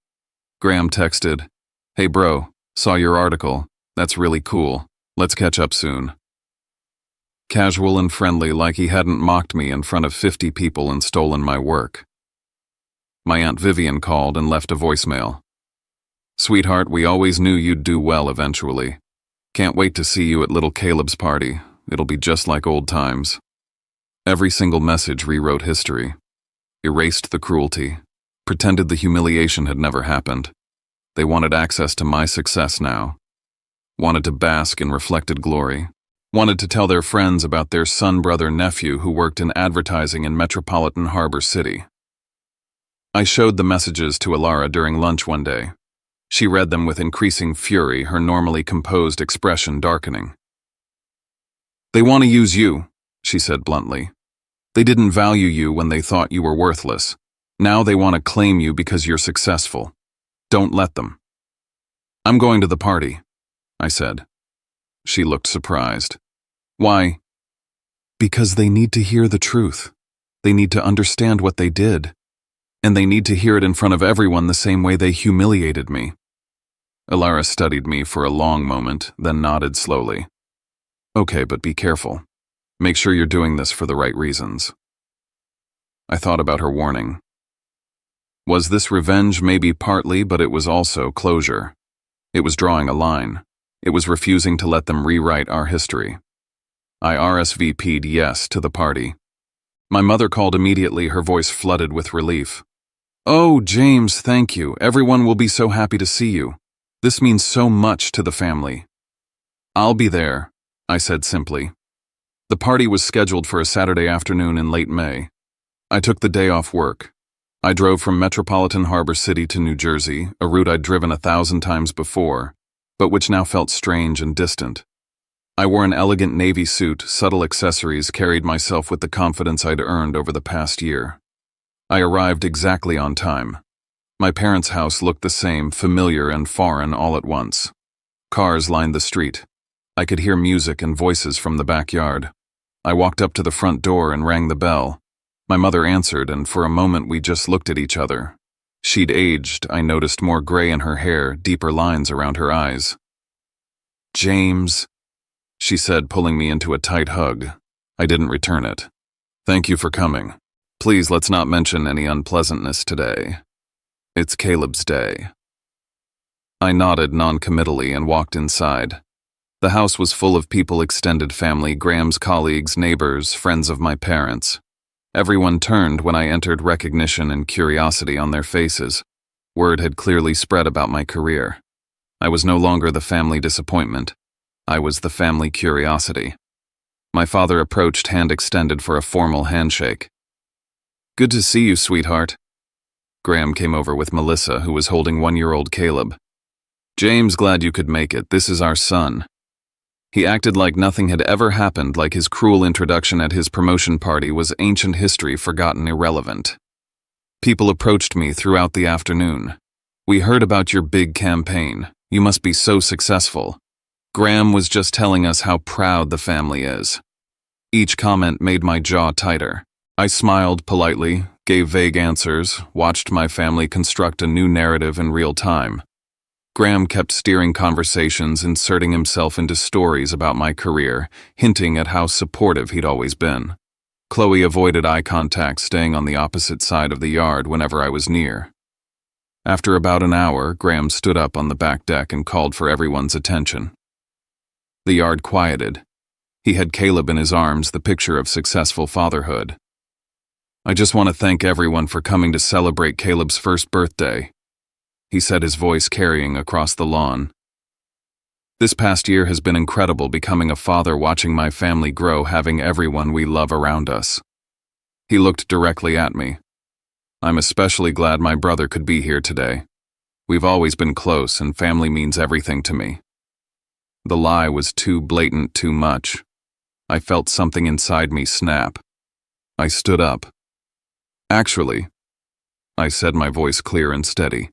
Graham texted, "Hey bro, saw your article. That's really cool. Let's catch up soon." Casual and friendly, like he hadn't mocked me in front of 50 people and stolen my work. My Aunt Vivian called and left a voicemail. "Sweetheart, we always knew you'd do well eventually. Can't wait to see you at little Caleb's party. It'll be just like old times." Every single message rewrote history, erased the cruelty, pretended the humiliation had never happened. They wanted access to my success now, wanted to bask in reflected glory, wanted to tell their friends about their son, brother, nephew who worked in advertising in metropolitan Harbor City. I showed the messages to Alara during lunch one day. She read them with increasing fury, her normally composed expression darkening. "They want to use you," she said bluntly. "They didn't value you when they thought you were worthless. Now they want to claim you because you're successful. Don't let them." "I'm going to the party," I said. She looked surprised. "Why?" "Because they need to hear the truth. They need to understand what they did. And they need to hear it in front of everyone the same way they humiliated me." Alara studied me for a long moment, then nodded slowly. "Okay, but be careful. Make sure you're doing this for the right reasons." I thought about her warning. Was this revenge? Maybe partly, but it was also closure. It was drawing a line. It was refusing to let them rewrite our history. I RSVP'd yes to the party. My mother called immediately, her voice flooded with relief. "Oh, James, thank you. Everyone will be so happy to see you. This means so much to the family." "I'll be there," I said simply. The party was scheduled for a Saturday afternoon in late May. I took the day off work. I drove from metropolitan Harbor City to New Jersey, a route I'd driven 1,000 times before, but which now felt strange and distant. I wore an elegant navy suit, subtle accessories carried myself with the confidence I'd earned over the past year. I arrived exactly on time. My parents' house looked the same, familiar and foreign all at once. Cars lined the street. I could hear music and voices from the backyard. I walked up to the front door and rang the bell. My mother answered, and for a moment we just looked at each other. She'd aged, I noticed more gray in her hair, deeper lines around her eyes. "James," she said, pulling me into a tight hug. I didn't return it. "Thank you for coming. Please let's not mention any unpleasantness today. It's Caleb's day." I nodded non-committally and walked inside. The house was full of people, extended family, Graham's colleagues, neighbors, friends of my parents. Everyone turned when I entered, recognition and curiosity on their faces. Word had clearly spread about my career. I was no longer the family disappointment. I was the family curiosity. My father approached, hand extended for a formal handshake. "Good to see you, sweetheart." Graham came over with Melissa, who was holding 1-year-old Caleb. "James, glad you could make it. This is our son." He acted like nothing had ever happened, like his cruel introduction at his promotion party was ancient history, forgotten, irrelevant. People approached me throughout the afternoon. "We heard about your big campaign. You must be so successful. Graham was just telling us how proud the family is." Each comment made my jaw tighter. I smiled politely, gave vague answers, watched my family construct a new narrative in real time. Graham kept steering conversations, inserting himself into stories about my career, hinting at how supportive he'd always been. Chloe avoided eye contact, staying on the opposite side of the yard whenever I was near. After about an hour, Graham stood up on the back deck and called for everyone's attention. The yard quieted. He had Caleb in his arms, the picture of successful fatherhood. "I just want to thank everyone for coming to celebrate Caleb's first birthday," he said, his voice carrying across the lawn. "This past year has been incredible, becoming a father, watching my family grow, having everyone we love around us." He looked directly at me. "I'm especially glad my brother could be here today. We've always been close, and family means everything to me." The lie was too blatant, too much. I felt something inside me snap. I stood up. "Actually," I said, my voice clear and steady,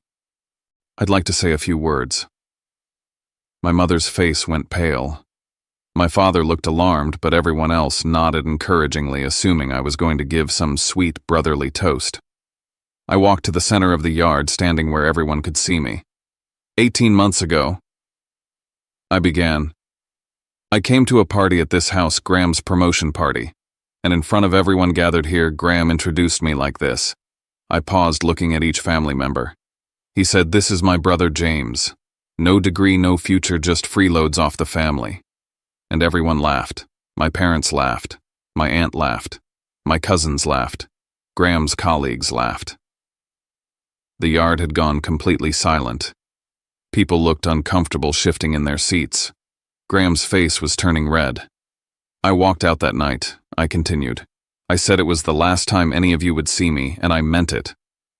"I'd like to say a few words." My mother's face went pale. My father looked alarmed, but everyone else nodded encouragingly, assuming I was going to give some sweet brotherly toast. I walked to the center of the yard, standing where everyone could see me. 18 months ago, I began. I came to a party at this house, Graham's promotion party, and in front of everyone gathered here, Graham introduced me like this. I paused, looking at each family member. He said, "This is my brother James. No degree, no future, just freeloads off the family." And everyone laughed. My parents laughed. My aunt laughed. My cousins laughed. Graham's colleagues laughed. The yard had gone completely silent. People looked uncomfortable, shifting in their seats. Graham's face was turning red. I walked out that night. I continued. I said it was the last time any of you would see me, and I meant it.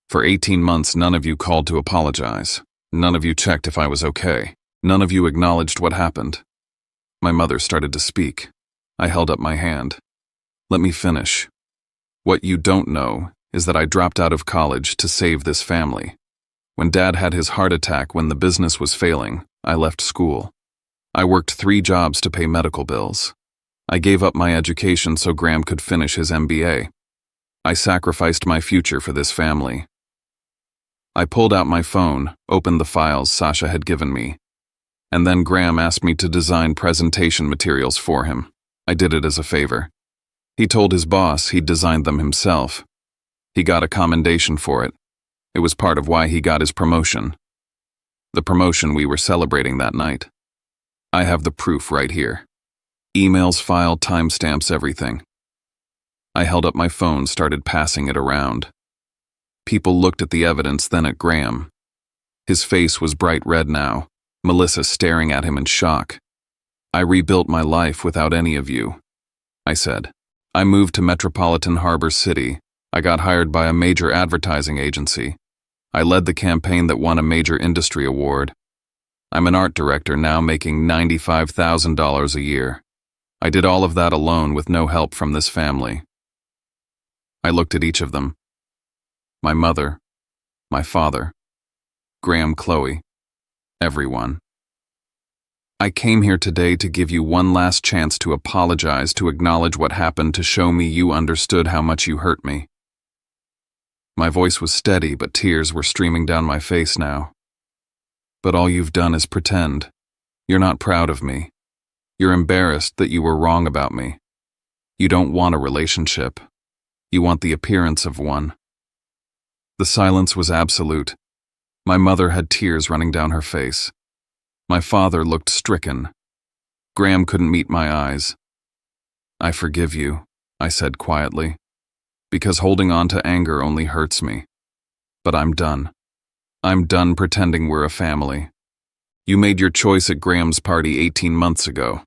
For 18 months, none of you called to apologize. None of you checked if I was okay. None of you acknowledged what happened. My mother started to speak. I held up my hand. Let me finish. What you don't know is that I dropped out of college to save this family. When Dad had his heart attack when the business was failing, I left school. I worked 3 jobs to pay medical bills. I gave up my education so Graham could finish his MBA. I sacrificed my future for this family. I pulled out my phone, opened the files Sasha had given me, and then Graham asked me to design presentation materials for him. I did it as a favor. He told his boss he'd designed them himself. He got a commendation for it. It was part of why he got his promotion. The promotion we were celebrating that night. I have the proof right here. Emails, filed, timestamps, everything. I held up my phone, started passing it around. People looked at the evidence, then at Graham. His face was bright red now, Melissa staring at him in shock. I rebuilt my life without any of you, I said. I moved to Metropolitan Harbor City. I got hired by a major advertising agency. I led the campaign that won a major industry award. I'm an art director now, making $95,000 a year. I did all of that alone with no help from this family. I looked at each of them. My mother, my father, Graham, Chloe, everyone. I came here today to give you one last chance to apologize, to acknowledge what happened, to show me you understood how much you hurt me. My voice was steady, but tears were streaming down my face now. But all you've done is pretend. You're not proud of me. You're embarrassed that you were wrong about me. You don't want a relationship. You want the appearance of one. The silence was absolute. My mother had tears running down her face. My father looked stricken. Graham couldn't meet my eyes. I forgive you, I said quietly, because holding on to anger only hurts me. But I'm done. I'm done pretending we're a family. You made your choice at Graham's party 18 months ago.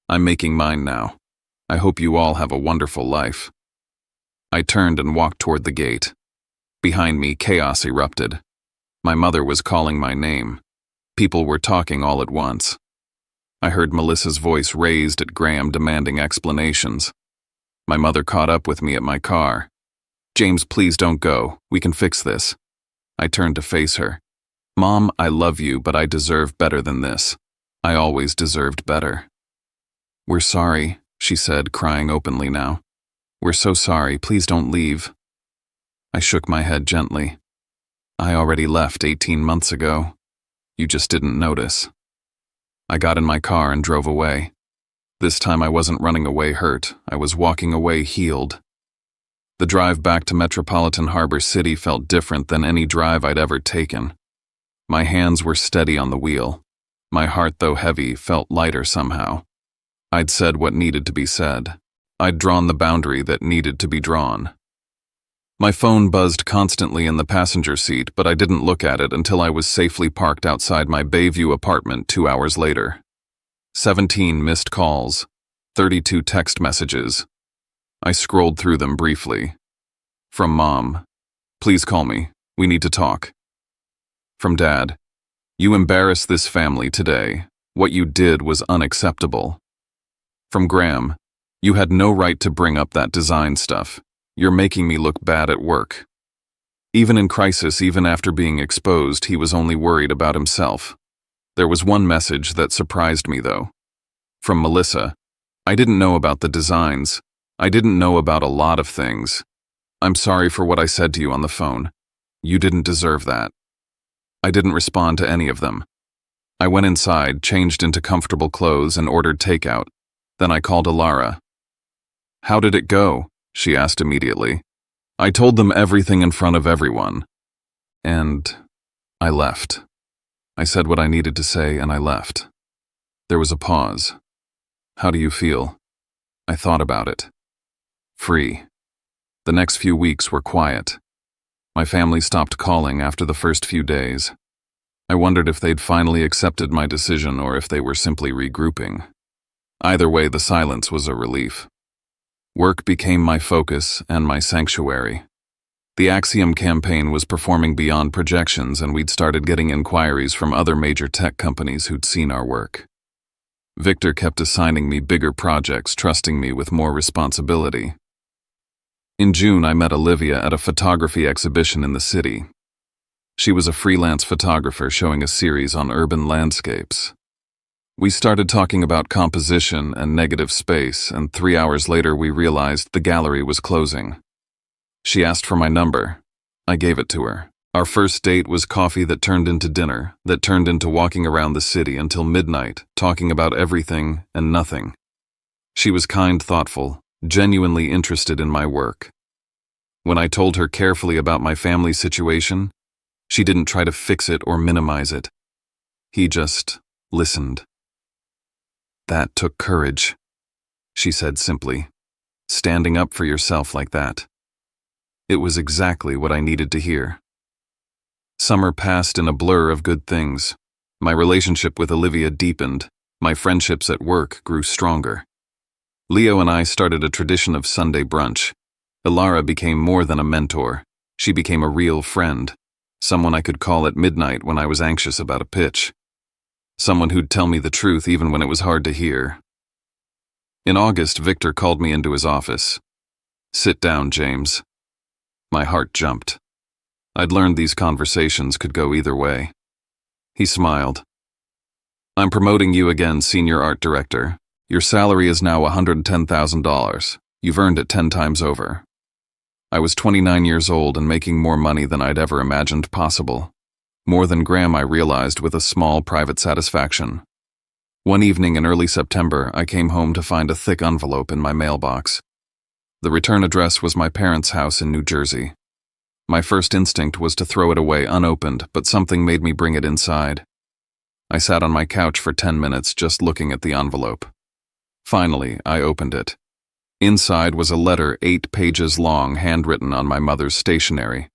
I'm making mine now. I hope you all have a wonderful life. I turned and walked toward the gate. Behind me, chaos erupted. My mother was calling my name. People were talking all at once. I heard Melissa's voice raised at Graham, demanding explanations. My mother caught up with me at my car. "James, please don't go. We can fix this." I turned to face her. "Mom, I love you, but I deserve better than this. I always deserved better." "We're sorry," she said, crying openly now. "We're so sorry. Please don't leave." I shook my head gently. "I already left 18 months ago. You just didn't notice." I got in my car and drove away. This time I wasn't running away hurt. I was walking away healed. The drive back to Metropolitan Harbor City felt different than any drive I'd ever taken. My hands were steady on the wheel. My heart, though heavy, felt lighter somehow. I'd said what needed to be said. I'd drawn the boundary that needed to be drawn. My phone buzzed constantly in the passenger seat, but I didn't look at it until I was safely parked outside my Bayview apartment 2 hours later. 17 missed calls, 32 text messages. I scrolled through them briefly. From Mom, "Please call me. We need to talk." From Dad, "You embarrassed this family today. What you did was unacceptable." From Graham, "You had no right to bring up that design stuff. You're making me look bad at work." Even in crisis, even after being exposed, he was only worried about himself. There was one message that surprised me, though. From Melissa, I didn't know about the designs. I didn't know about a lot of things. I'm sorry for what I said to you on the phone. You didn't deserve that. I didn't respond to any of them. I went inside, changed into comfortable clothes, and ordered takeout. Then I called Alara. "How did it go?" she asked immediately. I told them everything in front of everyone. And I left. I said what I needed to say, and I left. There was a pause. "How do you feel?" I thought about it. Free. The next few weeks were quiet. My family stopped calling after the first few days. I wondered if they'd finally accepted my decision or if they were simply regrouping. Either way, the silence was a relief. Work became my focus and my sanctuary. The Axiom campaign was performing beyond projections, and we'd started getting inquiries from other major tech companies who'd seen our work. Victor kept assigning me bigger projects, trusting me with more responsibility. In June, I met Olivia at a photography exhibition in the city. She was a freelance photographer showing a series on urban landscapes. We started talking about composition and negative space, and 3 hours later we realized the gallery was closing. She asked for my number. I gave it to her. Our first date was coffee that turned into dinner, that turned into walking around the city until midnight, talking about everything and nothing. She was kind, thoughtful, genuinely interested in my work. When I told her carefully about my family situation, she didn't try to fix it or minimize it. He just listened. "That took courage," she said simply. "Standing up for yourself like that." It was exactly what I needed to hear. Summer passed in a blur of good things. My relationship with Olivia deepened. My friendships at work grew stronger. Leo and I started a tradition of Sunday brunch. Alara became more than a mentor. She became a real friend. Someone I could call at midnight when I was anxious about a pitch. Someone who'd tell me the truth even when it was hard to hear. In August, Victor called me into his office. "Sit down, James." My heart jumped. I'd learned these conversations could go either way. He smiled. "I'm promoting you again, Senior Art Director. Your salary is now $110,000. You've earned it 10 times over." I was 29 years old and making more money than I'd ever imagined possible. More than Graham, I realized with a small private satisfaction. One evening in early September, I came home to find a thick envelope in my mailbox. The return address was my parents' house in New Jersey. My first instinct was to throw it away unopened, but something made me bring it inside. I sat on my couch for 10 minutes just looking at the envelope. Finally, I opened it. Inside was a letter 8 pages long, handwritten on my mother's stationery.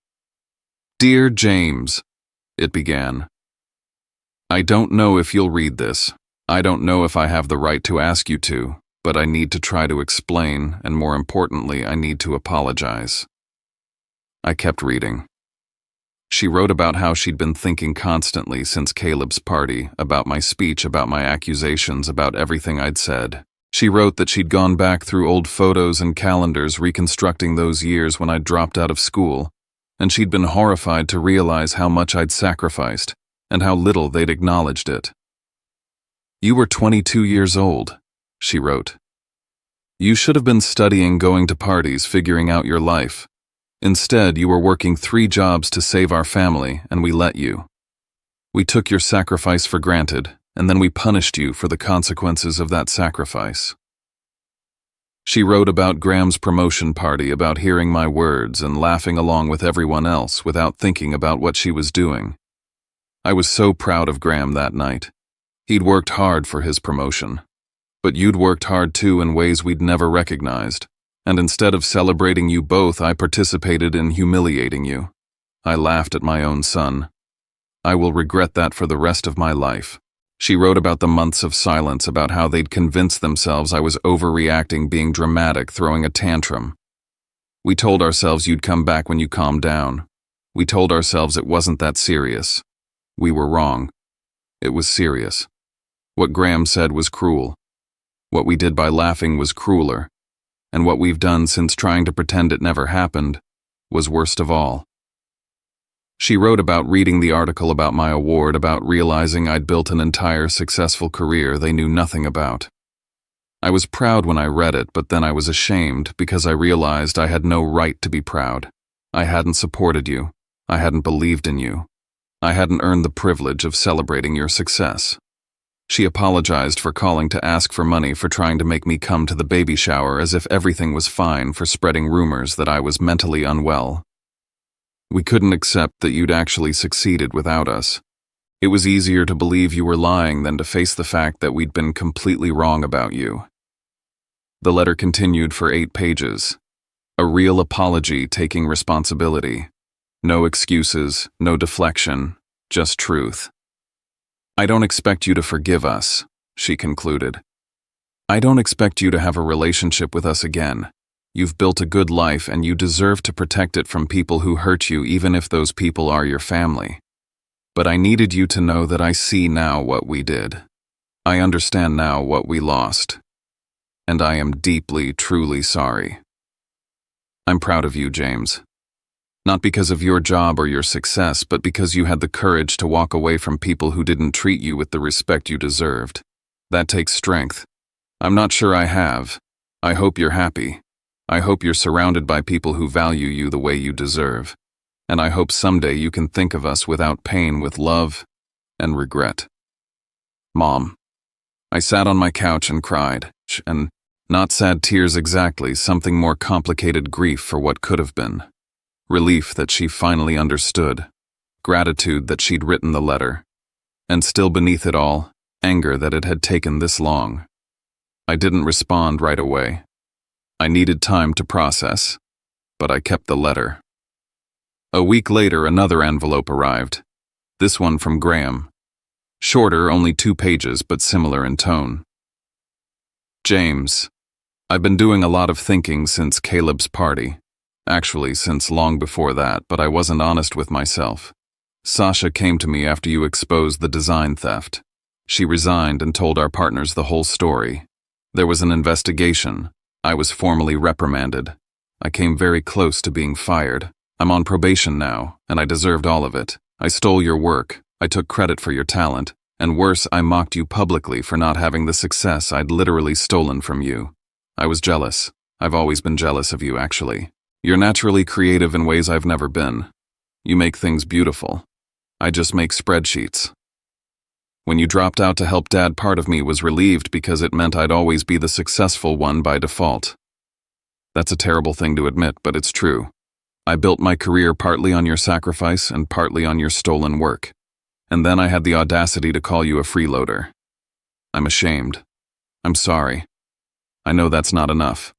"Dear James," it began. "I don't know if you'll read this. I don't know if I have the right to ask you to, but I need to try to explain, and more importantly, I need to apologize." I kept reading. She wrote about how she'd been thinking constantly since Caleb's party, about my speech, about my accusations, about everything I'd said. She wrote that she'd gone back through old photos and calendars reconstructing those years when I'd dropped out of school, and she'd been horrified to realize how much I'd sacrificed and how little they'd acknowledged it. "You were 22 years old," she wrote. "You should have been studying, going to parties, figuring out your life. Instead, you were working 3 jobs to save our family, and we let you. We took your sacrifice for granted, and then we punished you for the consequences of that sacrifice." She wrote about Graham's promotion party, about hearing my words and laughing along with everyone else without thinking about what she was doing. I was so proud of Graham that night. He'd worked hard for his promotion. But you'd worked hard too in ways we'd never recognized. And instead of celebrating you both, I participated in humiliating you. I laughed at my own son. I will regret that for the rest of my life. She wrote about the months of silence, about how they'd convinced themselves I was overreacting, being dramatic, throwing a tantrum. "We told ourselves you'd come back when you calmed down. We told ourselves it wasn't that serious. We were wrong. It was serious. What Graham said was cruel. What we did by laughing was crueler. And what we've done since trying to pretend it never happened was worst of all." She wrote about reading the article about my award, about realizing I'd built an entire successful career they knew nothing about. I was proud when I read it, but then I was ashamed because I realized I had no right to be proud. I hadn't supported you. I hadn't believed in you. I hadn't earned the privilege of celebrating your success. She apologized for calling to ask for money for trying to make me come to the baby shower as if everything was fine for spreading rumors that I was mentally unwell. We couldn't accept that you'd actually succeeded without us. It was easier to believe you were lying than to face the fact that we'd been completely wrong about you. The letter continued for 8 pages. A real apology taking responsibility. No excuses, no deflection, just truth. I don't expect you to forgive us, she concluded. I don't expect you to have a relationship with us again. You've built a good life and you deserve to protect it from people who hurt you, even if those people are your family. But I needed you to know that I see now what we did. I understand now what we lost. And I am deeply, truly sorry. I'm proud of you, James. Not because of your job or your success, but because you had the courage to walk away from people who didn't treat you with the respect you deserved. That takes strength. I'm not sure I have. I hope you're happy. I hope you're surrounded by people who value you the way you deserve. And I hope someday you can think of us without pain, with love and regret. Mom. I sat on my couch and cried, and not sad tears exactly, something more complicated, grief for what could have been. Relief that she finally understood. Gratitude that she'd written the letter. And still beneath it all, anger that it had taken this long. I didn't respond right away. I needed time to process, but I kept the letter. A week later, another envelope arrived. This one from Graham. Shorter, only 2 pages, but similar in tone. James, I've been doing a lot of thinking since Caleb's party. Actually, since long before that, but I wasn't honest with myself. Sasha came to me after you exposed the design theft. She resigned and told our partners the whole story. There was an investigation. I was formally reprimanded. I came very close to being fired. I'm on probation now, and I deserved all of it. I stole your work. I took credit for your talent. And worse, I mocked you publicly for not having the success I'd literally stolen from you. I was jealous. I've always been jealous of you, actually. You're naturally creative in ways I've never been. You make things beautiful. I just make spreadsheets. When you dropped out to help Dad, part of me was relieved because it meant I'd always be the successful one by default. That's a terrible thing to admit, but it's true. I built my career partly on your sacrifice and partly on your stolen work. And then I had the audacity to call you a freeloader. I'm ashamed. I'm sorry. I know that's not enough.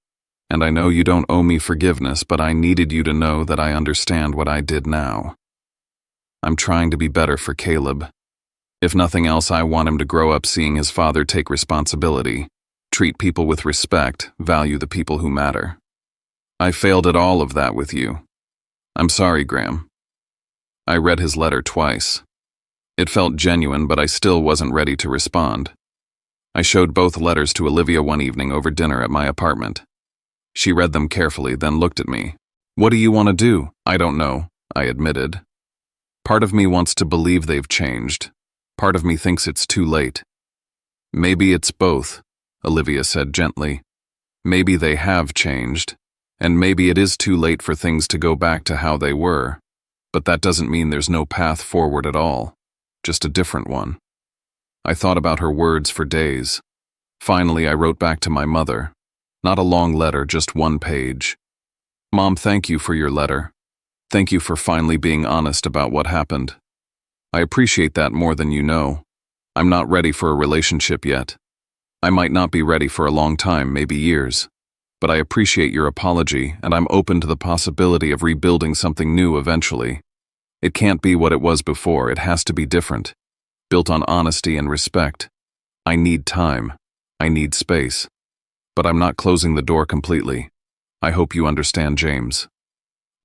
And I know you don't owe me forgiveness, but I needed you to know that I understand what I did now. I'm trying to be better for Caleb. If nothing else, I want him to grow up seeing his father take responsibility, treat people with respect, value the people who matter. I failed at all of that with you. I'm sorry, Graham. I read his letter twice. It felt genuine, but I still wasn't ready to respond. I showed both letters to Olivia one evening over dinner at my apartment. She read them carefully, then looked at me. What do you want to do? I don't know, I admitted. Part of me wants to believe they've changed. Part of me thinks it's too late. Maybe it's both, Olivia said gently. Maybe they have changed, and maybe it is too late for things to go back to how they were. But that doesn't mean there's no path forward at all, just a different one. I thought about her words for days. Finally, I wrote back to my mother. Not a long letter, just 1 page. Mom, thank you for your letter. Thank you for finally being honest about what happened. I appreciate that more than you know. I'm not ready for a relationship yet. I might not be ready for a long time, maybe years. But I appreciate your apology, and I'm open to the possibility of rebuilding something new eventually. It can't be what it was before, it has to be different. Built on honesty and respect. I need time. I need space. But I'm not closing the door completely. I hope you understand, James.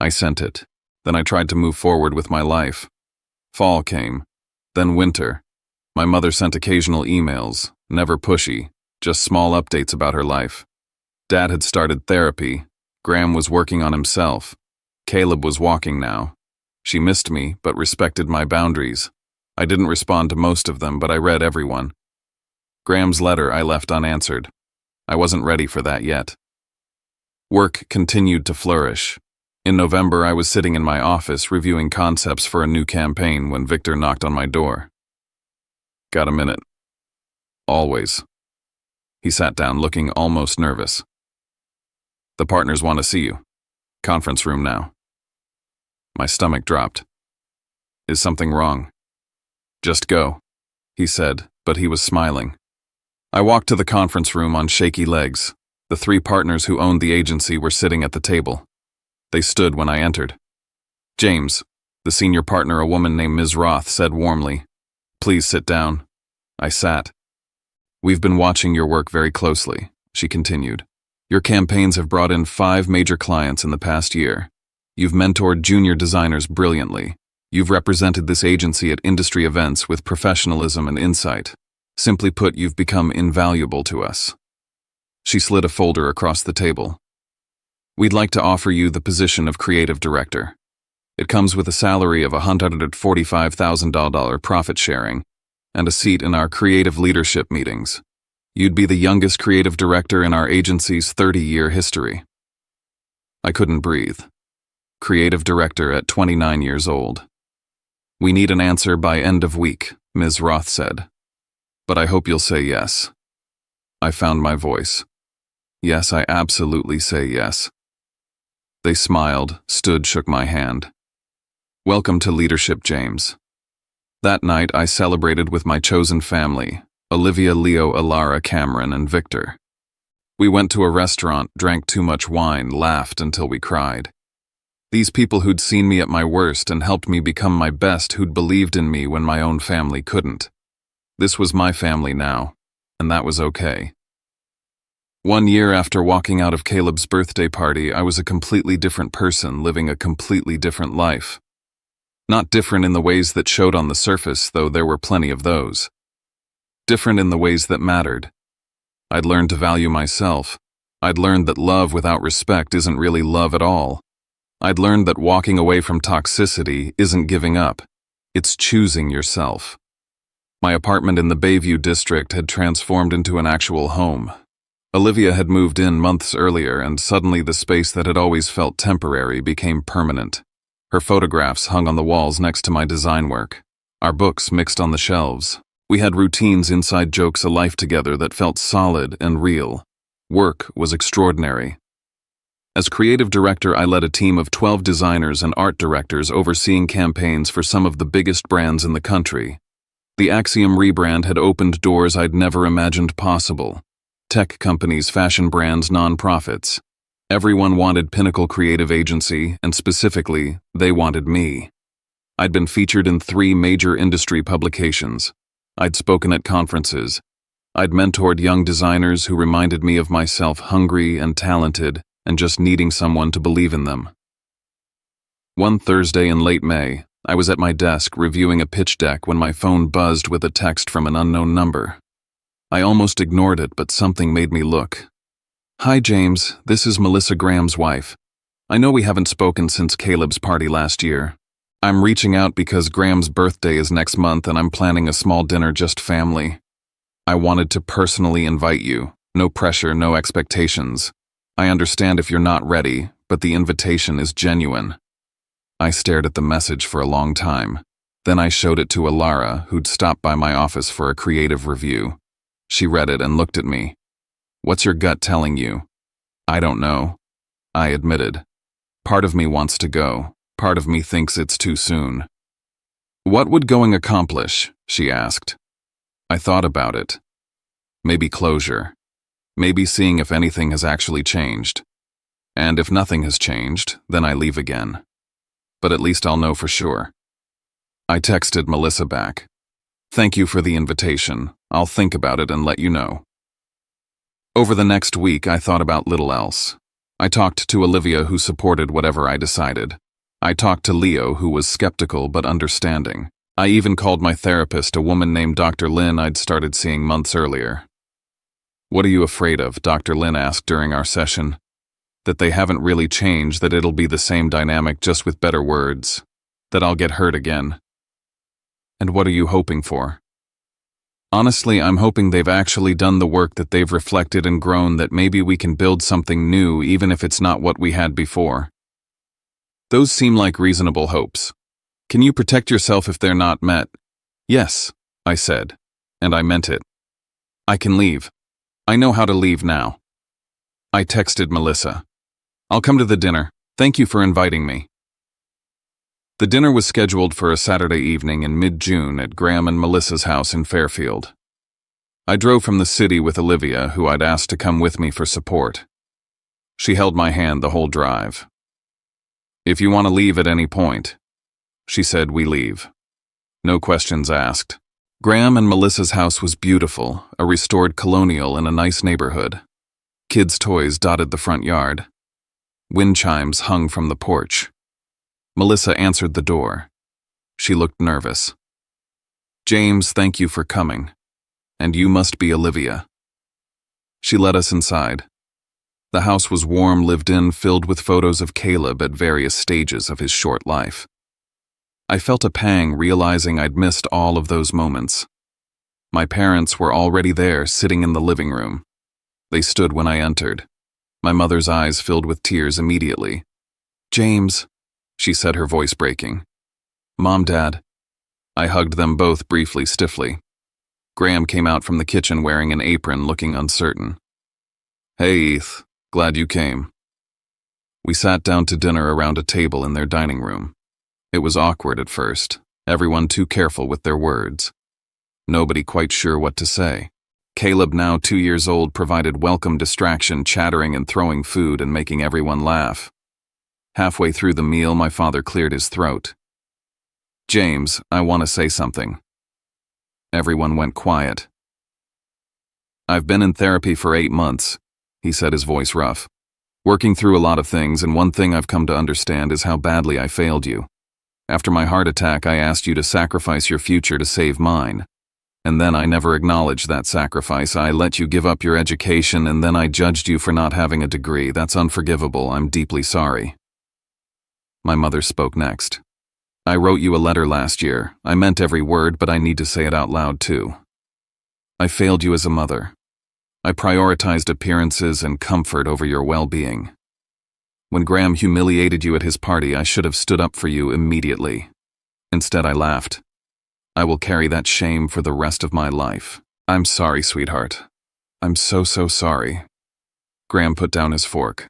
I sent it. Then I tried to move forward with my life. Fall came. Then winter. My mother sent occasional emails, never pushy, just small updates about her life. Dad had started therapy. Graham was working on himself. Caleb was walking now. She missed me, but respected my boundaries. I didn't respond to most of them, but I read everyone. Graham's letter I left unanswered. I wasn't ready for that yet. Work continued to flourish. In November, I was sitting in my office reviewing concepts for a new campaign when Victor knocked on my door. "Got a minute?" "Always." He sat down, looking almost nervous. "The partners want to see you. Conference room now." My stomach dropped. "Is something wrong?" "Just go," he said, but he was smiling. I walked to the conference room on shaky legs. The 3 partners who owned the agency were sitting at the table. They stood when I entered. "James," the senior partner, a woman named Ms. Roth, said warmly. "Please sit down." I sat. "We've been watching your work very closely," she continued. "Your campaigns have brought in 5 major clients in the past year. You've mentored junior designers brilliantly. You've represented this agency at industry events with professionalism and insight. Simply put, you've become invaluable to us." She slid a folder across the table. "We'd like to offer you the position of creative director. It comes with a salary of $145,000 profit sharing and a seat in our creative leadership meetings. You'd be the youngest creative director in our agency's 30-year history." I couldn't breathe. Creative director at 29 years old. "We need an answer by end of week," Ms. Roth said. "But I hope you'll say yes." I found my voice. "Yes, I absolutely say yes." They smiled, stood, shook my hand. "Welcome to leadership, James." That night, I celebrated with my chosen family, Olivia, Leo, Alara, Cameron, and Victor. We went to a restaurant, drank too much wine, laughed until we cried. These people who'd seen me at my worst and helped me become my best, who'd believed in me when my own family couldn't. This was my family now, and that was okay. 1 year after walking out of Caleb's birthday party, I was a completely different person, living a completely different life. Not different in the ways that showed on the surface, though there were plenty of those. Different in the ways that mattered. I'd learned to value myself. I'd learned that love without respect isn't really love at all. I'd learned that walking away from toxicity isn't giving up. It's choosing yourself. My apartment in the Bayview district had transformed into an actual home. Olivia had moved in months earlier, and suddenly the space that had always felt temporary became permanent. Her photographs hung on the walls next to my design work. Our books mixed on the shelves. We had routines, inside jokes, a life together that felt solid and real. Work was extraordinary. As creative director, I led a team of 12 designers and art directors overseeing campaigns for some of the biggest brands in the country. The Axiom rebrand had opened doors I'd never imagined possible. Tech companies, fashion brands, nonprofits. Everyone wanted Pinnacle Creative Agency, and specifically, they wanted me. I'd been featured in 3 major industry publications. I'd spoken at conferences. I'd mentored young designers who reminded me of myself, hungry and talented, and just needing someone to believe in them. One Thursday in late May, I was at my desk reviewing a pitch deck when my phone buzzed with a text from an unknown number. I almost ignored it, but something made me look. "Hi, James. This is Melissa Graham's wife. I know we haven't spoken since Caleb's party last year. I'm reaching out because Graham's birthday is next month and I'm planning a small dinner, just family. I wanted to personally invite you. No pressure, no expectations. I understand if you're not ready, but the invitation is genuine." I stared at the message for a long time. Then I showed it to Alara, who'd stopped by my office for a creative review. She read it and looked at me. "What's your gut telling you?" "I don't know," I admitted. "Part of me wants to go. Part of me thinks it's too soon." "What would going accomplish?" she asked. I thought about it. Maybe closure. Maybe seeing if anything has actually changed. And if nothing has changed, then I leave again. But at least I'll know for sure. I texted Melissa back. "Thank you for the invitation. I'll think about it and let you know." Over the next week, I thought about little else. I talked to Olivia, who supported whatever I decided. I talked to Leo, who was skeptical but understanding. I even called my therapist, a woman named Dr. Lynn I'd started seeing months earlier. "What are you afraid of?" Dr. Lynn asked during our session. "That they haven't really changed, that it'll be the same dynamic just with better words, that I'll get hurt again." "And what are you hoping for?" Honestly, I'm hoping they've actually done the work, that they've reflected and grown, that maybe we can build something new even if it's not what we had before. Those seem like reasonable hopes. Can you protect yourself if they're not met? Yes, I said, and I meant it. I can leave. I know how to leave now. I texted Melissa. I'll come to the dinner. Thank you for inviting me. The dinner was scheduled for a Saturday evening in mid-June at Graham and Melissa's house in Fairfield. I drove from the city with Olivia, who I'd asked to come with me for support. She held my hand the whole drive. If you want to leave at any point, she said, we leave. No questions asked. Graham and Melissa's house was beautiful, a restored colonial in a nice neighborhood. Kids' toys dotted the front yard. Wind chimes hung from the porch. Melissa answered the door. She looked nervous. James, thank you for coming. And you must be Olivia. She led us inside. The house was warm, lived in, filled with photos of Caleb at various stages of his short life. I felt a pang realizing I'd missed all of those moments. My parents were already there, sitting in the living room. They stood when I entered. My mother's eyes filled with tears immediately. James, she said, her voice breaking. Mom, Dad. I hugged them both briefly, stiffly. Graham came out from the kitchen wearing an apron, looking uncertain. Hey, Eth. Glad you came. We sat down to dinner around a table in their dining room. It was awkward at first, everyone too careful with their words. Nobody quite sure what to say. Caleb, now 2 years old, provided welcome distraction, chattering and throwing food and making everyone laugh. Halfway through the meal, my father cleared his throat. James, I want to say something. Everyone went quiet. I've been in therapy for 8 months, he said, his voice rough. Working through a lot of things, and one thing I've come to understand is how badly I failed you. After my heart attack, I asked you to sacrifice your future to save mine. And then I never acknowledged that sacrifice. I let you give up your education, and then I judged you for not having a degree. That's unforgivable. I'm deeply sorry. My mother spoke next. I wrote you a letter last year. I meant every word, but I need to say it out loud too. I failed you as a mother. I prioritized appearances and comfort over your well-being. When Graham humiliated you at his party, I should have stood up for you immediately. Instead, I laughed. I will carry that shame for the rest of my life. I'm sorry, sweetheart. I'm so sorry. Graham put down his fork.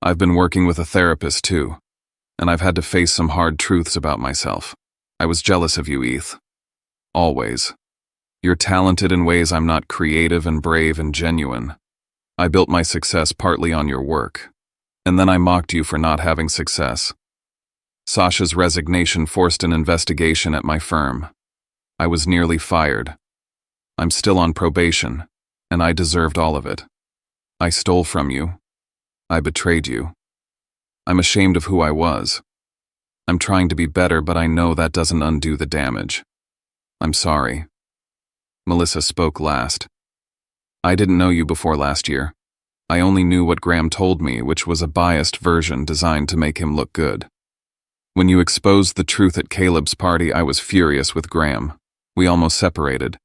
I've been working with a therapist too, and I've had to face some hard truths about myself. I was jealous of you, Eth. Always. You're talented in ways I'm not, creative and brave and genuine. I built my success partly on your work, and then I mocked you for not having success. Sasha's resignation forced an investigation at my firm. I was nearly fired. I'm still on probation, and I deserved all of it. I stole from you. I betrayed you. I'm ashamed of who I was. I'm trying to be better, but I know that doesn't undo the damage. I'm sorry. Melissa spoke last. I didn't know you before last year. I only knew what Graham told me, which was a biased version designed to make him look good. When you exposed the truth at Caleb's party, I was furious with Graham. We almost separated.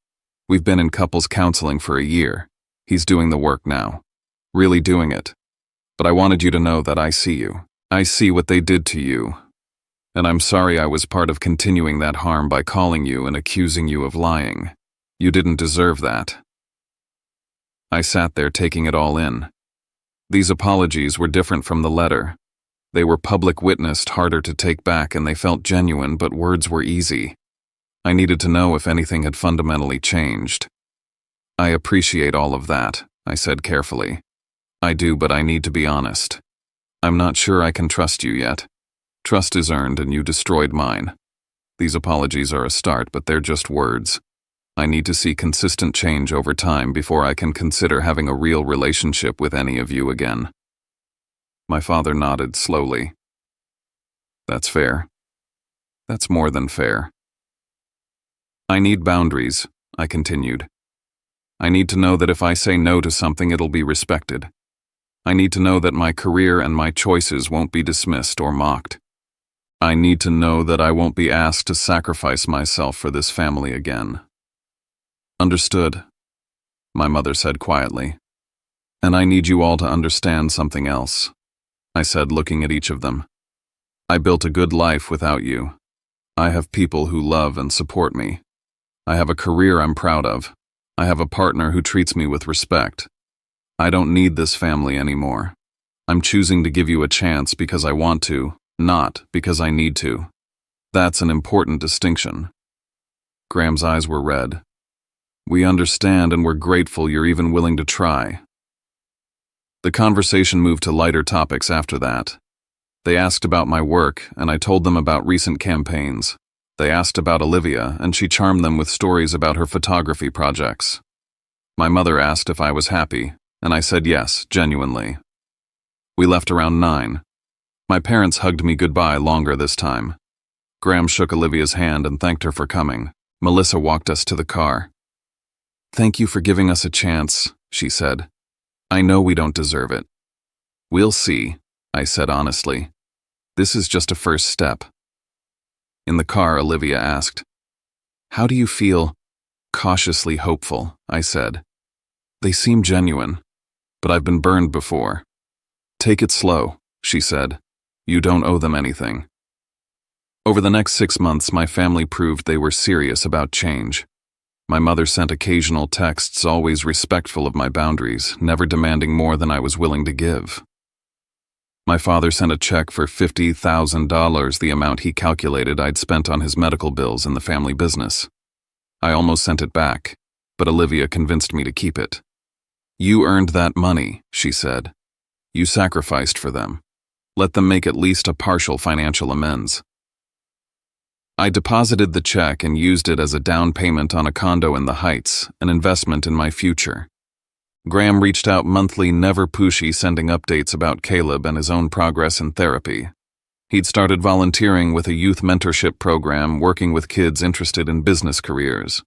We've been in couples counseling for a year. He's doing the work now. Really doing it. But I wanted you to know that I see you. I see what they did to you. And I'm sorry I was part of continuing that harm by calling you and accusing you of lying. You didn't deserve that. I sat there taking it all in. These apologies were different from the letter. They were public witnessed, harder to take back, and they felt genuine, but words were easy. I needed to know if anything had fundamentally changed. I appreciate all of that, I said carefully. I do, but I need to be honest. I'm not sure I can trust you yet. Trust is earned, and you destroyed mine. These apologies are a start, but they're just words. I need to see consistent change over time before I can consider having a real relationship with any of you again. My father nodded slowly. That's fair. That's more than fair. I need boundaries, I continued. I need to know that if I say no to something, it'll be respected. I need to know that my career and my choices won't be dismissed or mocked. I need to know that I won't be asked to sacrifice myself for this family again. Understood, my mother said quietly. And I need you all to understand something else, I said, looking at each of them. I built a good life without you. I have people who love and support me. I have a career I'm proud of. I have a partner who treats me with respect. I don't need this family anymore. I'm choosing to give you a chance because I want to, not because I need to. That's an important distinction. Graham's eyes were red. We understand and we're grateful you're even willing to try. The conversation moved to lighter topics after that. They asked about my work, and I told them about recent campaigns. They asked about Olivia, and she charmed them with stories about her photography projects. My mother asked if I was happy, and I said yes, genuinely. We left around 9. My parents hugged me goodbye longer this time. Graham shook Olivia's hand and thanked her for coming. Melissa walked us to the car. Thank you for giving us a chance, she said. I know we don't deserve it. We'll see, I said honestly. This is just a first step. In the car, Olivia asked, How do you feel? Cautiously hopeful, I said. They seem genuine, but I've been burned before. Take it slow, she said. You don't owe them anything. Over the next 6 months, my family proved they were serious about change. My mother sent occasional texts, always respectful of my boundaries, never demanding more than I was willing to give. My father sent a check for $50,000, the amount he calculated I'd spent on his medical bills in the family business. I almost sent it back, but Olivia convinced me to keep it. You earned that money, she said. You sacrificed for them. Let them make at least a partial financial amends. I deposited the check and used it as a down payment on a condo in the Heights, an investment in my future. Graham reached out monthly, never pushy, sending updates about Caleb and his own progress in therapy. He'd started volunteering with a youth mentorship program, working with kids interested in business careers.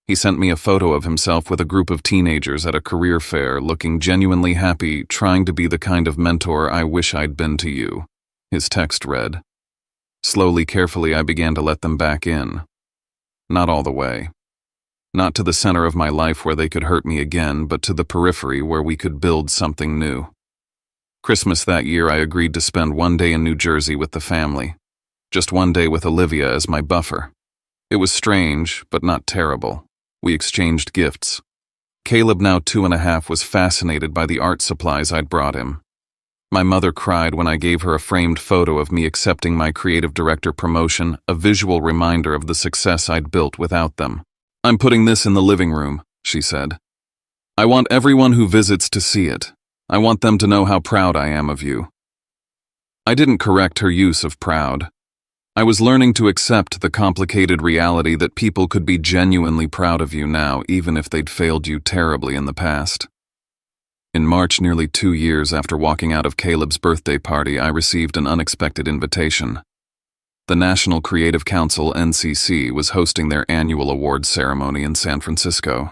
He sent me a photo of himself with a group of teenagers at a career fair, looking genuinely happy, trying to be the kind of mentor I wish I'd been to you. His text read. Slowly, carefully, I began to let them back in. Not all the way. Not to the center of my life where they could hurt me again, but to the periphery where we could build something new. Christmas that year, I agreed to spend one day in New Jersey with the family. Just one day with Olivia as my buffer. It was strange, but not terrible. We exchanged gifts. Caleb, now 2.5, was fascinated by the art supplies I'd brought him. My mother cried when I gave her a framed photo of me accepting my creative director promotion, a visual reminder of the success I'd built without them. I'm putting this in the living room, she said. I want everyone who visits to see it. I want them to know how proud I am of you. I didn't correct her use of proud. I was learning to accept the complicated reality that people could be genuinely proud of you now, even if they'd failed you terribly in the past. In March, nearly 2 years after walking out of Caleb's birthday party, I received an unexpected invitation. The National Creative Council, NCC, was hosting their annual awards ceremony in San Francisco.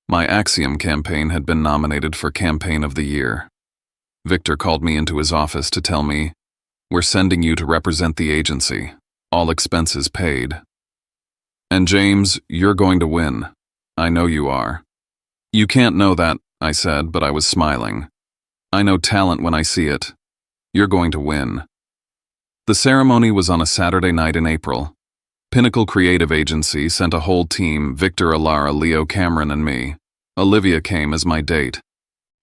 My Axiom campaign had been nominated for Campaign of the Year. Victor called me into his office to tell me, "We're sending you to represent the agency. All expenses paid. And James, you're going to win. I know you are." "You can't know that," I said, but I was smiling. "I know talent when I see it. You're going to win." The ceremony was on a Saturday night in April. Pinnacle Creative Agency sent a whole team, Victor, Alara, Leo, Cameron, and me. Olivia came as my date.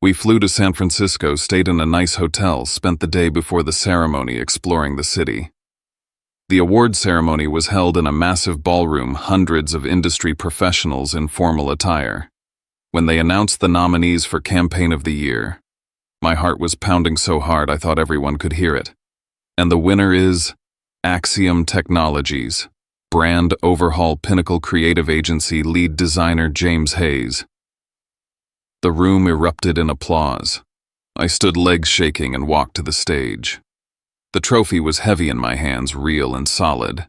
We flew to San Francisco, stayed in a nice hotel, spent the day before the ceremony exploring the city. The award ceremony was held in a massive ballroom, hundreds of industry professionals in formal attire. When they announced the nominees for Campaign of the Year, my heart was pounding so hard I thought everyone could hear it. And the winner is Axiom Technologies, Brand Overhaul Pinnacle Creative Agency lead designer James Hayes. The room erupted in applause. I stood legs shaking and walked to the stage. The trophy was heavy in my hands, real and solid.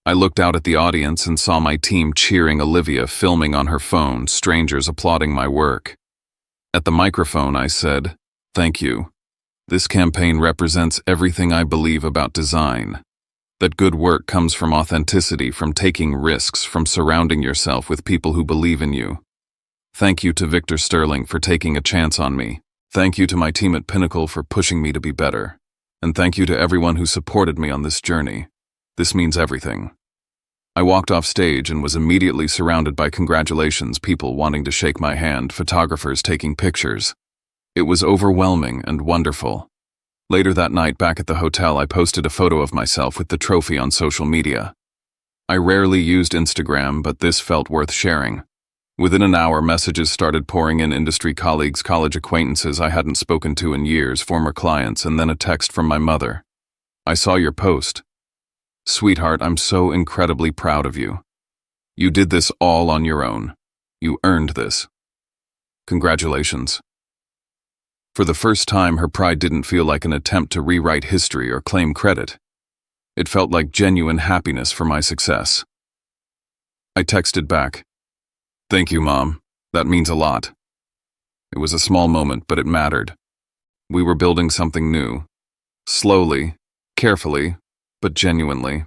I looked out at the audience and saw my team cheering, Olivia filming on her phone, strangers applauding my work. At the microphone, I said, "Thank you. This campaign represents everything I believe about design. That good work comes from authenticity, from taking risks, from surrounding yourself with people who believe in you. Thank you to Victor Sterling for taking a chance on me. Thank you to my team at Pinnacle for pushing me to be better. And thank you to everyone who supported me on this journey. This means everything. I walked off stage and was immediately surrounded by congratulations, people wanting to shake my hand, photographers taking pictures. It was overwhelming and wonderful. Later that night, back at the hotel, I posted a photo of myself with the trophy on social media. I rarely used Instagram, but this felt worth sharing. Within an hour, messages started pouring in: industry colleagues, college acquaintances I hadn't spoken to in years, former clients, and then a text from my mother. "I saw your post. Sweetheart, I'm so incredibly proud of you. You did this all on your own. You earned this. Congratulations." For the first time, her pride didn't feel like an attempt to rewrite history or claim credit. It felt like genuine happiness for my success. I texted back, "Thank you, Mom. That means a lot." It was a small moment, but it mattered. We were building something new. Slowly, carefully, but genuinely.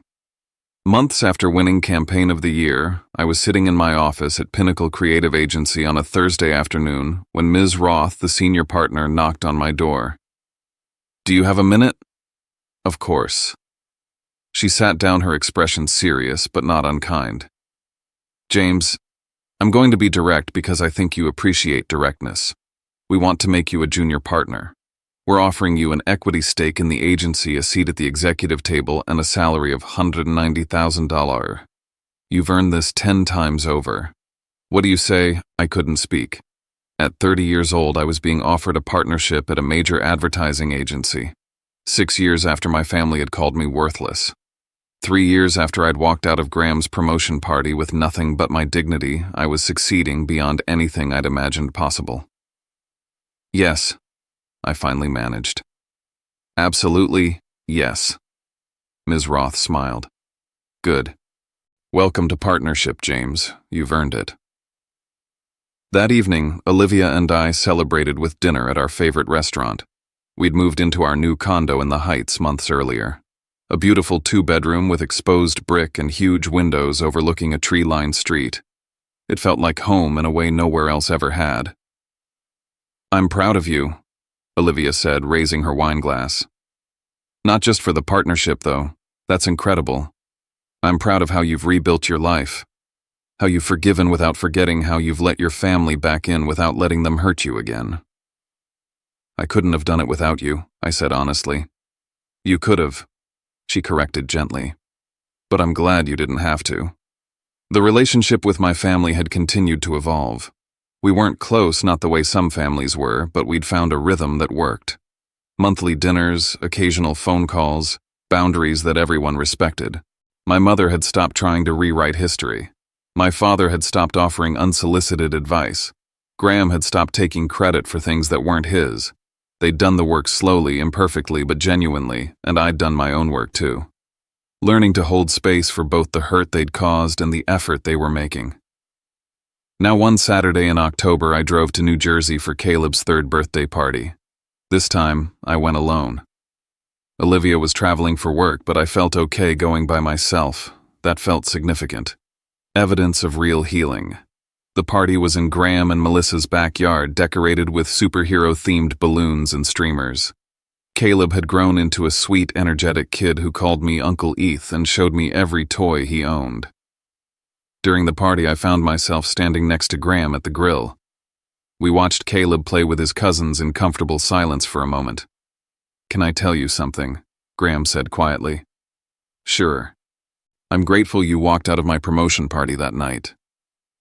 Months after winning Campaign of the Year, I was sitting in my office at Pinnacle Creative Agency on a Thursday afternoon when Ms. Roth, the senior partner, knocked on my door. "Do you have a minute?" Of course. She sat down, her expression serious but not unkind. "James, I'm going to be direct because I think you appreciate directness. We want to make you a junior partner. We're offering you an equity stake in the agency, a seat at the executive table, and a salary of $190,000. You've earned this 10 times over. What do you say?" I couldn't speak. At 30 years old, I was being offered a partnership at a major advertising agency. 6 years after my family had called me worthless. 3 years after I'd walked out of Graham's promotion party with nothing but my dignity, I was succeeding beyond anything I'd imagined possible. "Yes," I finally managed. "Absolutely, yes." Ms. Roth smiled. "Good. Welcome to partnership, James. You've earned it." That evening, Olivia and I celebrated with dinner at our favorite restaurant. We'd moved into our new condo in the Heights months earlier. A beautiful 2-bedroom with exposed brick and huge windows overlooking a tree-lined street. It felt like home in a way nowhere else ever had. "I'm proud of you," Olivia said, raising her wine glass. "Not just for the partnership, though. That's incredible. I'm proud of how you've rebuilt your life. How you've forgiven without forgetting, how you've let your family back in without letting them hurt you again." "I couldn't have done it without you," I said honestly. "You could have," she corrected gently. "But I'm glad you didn't have to." The relationship with my family had continued to evolve. We weren't close, not the way some families were, but we'd found a rhythm that worked. Monthly dinners, occasional phone calls, boundaries that everyone respected. My mother had stopped trying to rewrite history. My father had stopped offering unsolicited advice. Graham had stopped taking credit for things that weren't his. They'd done the work slowly, imperfectly, but genuinely, and I'd done my own work too. Learning to hold space for both the hurt they'd caused and the effort they were making. Now, one Saturday in October, I drove to New Jersey for Caleb's 3rd birthday party. This time, I went alone. Olivia was traveling for work, but I felt okay going by myself. That felt significant. Evidence of real healing. The party was in Graham and Melissa's backyard, decorated with superhero-themed balloons and streamers. Caleb had grown into a sweet, energetic kid who called me Uncle Eth and showed me every toy he owned. During the party, I found myself standing next to Graham at the grill. We watched Caleb play with his cousins in comfortable silence for a moment. "Can I tell you something?" Graham said quietly. "Sure. I'm grateful you walked out of my promotion party that night."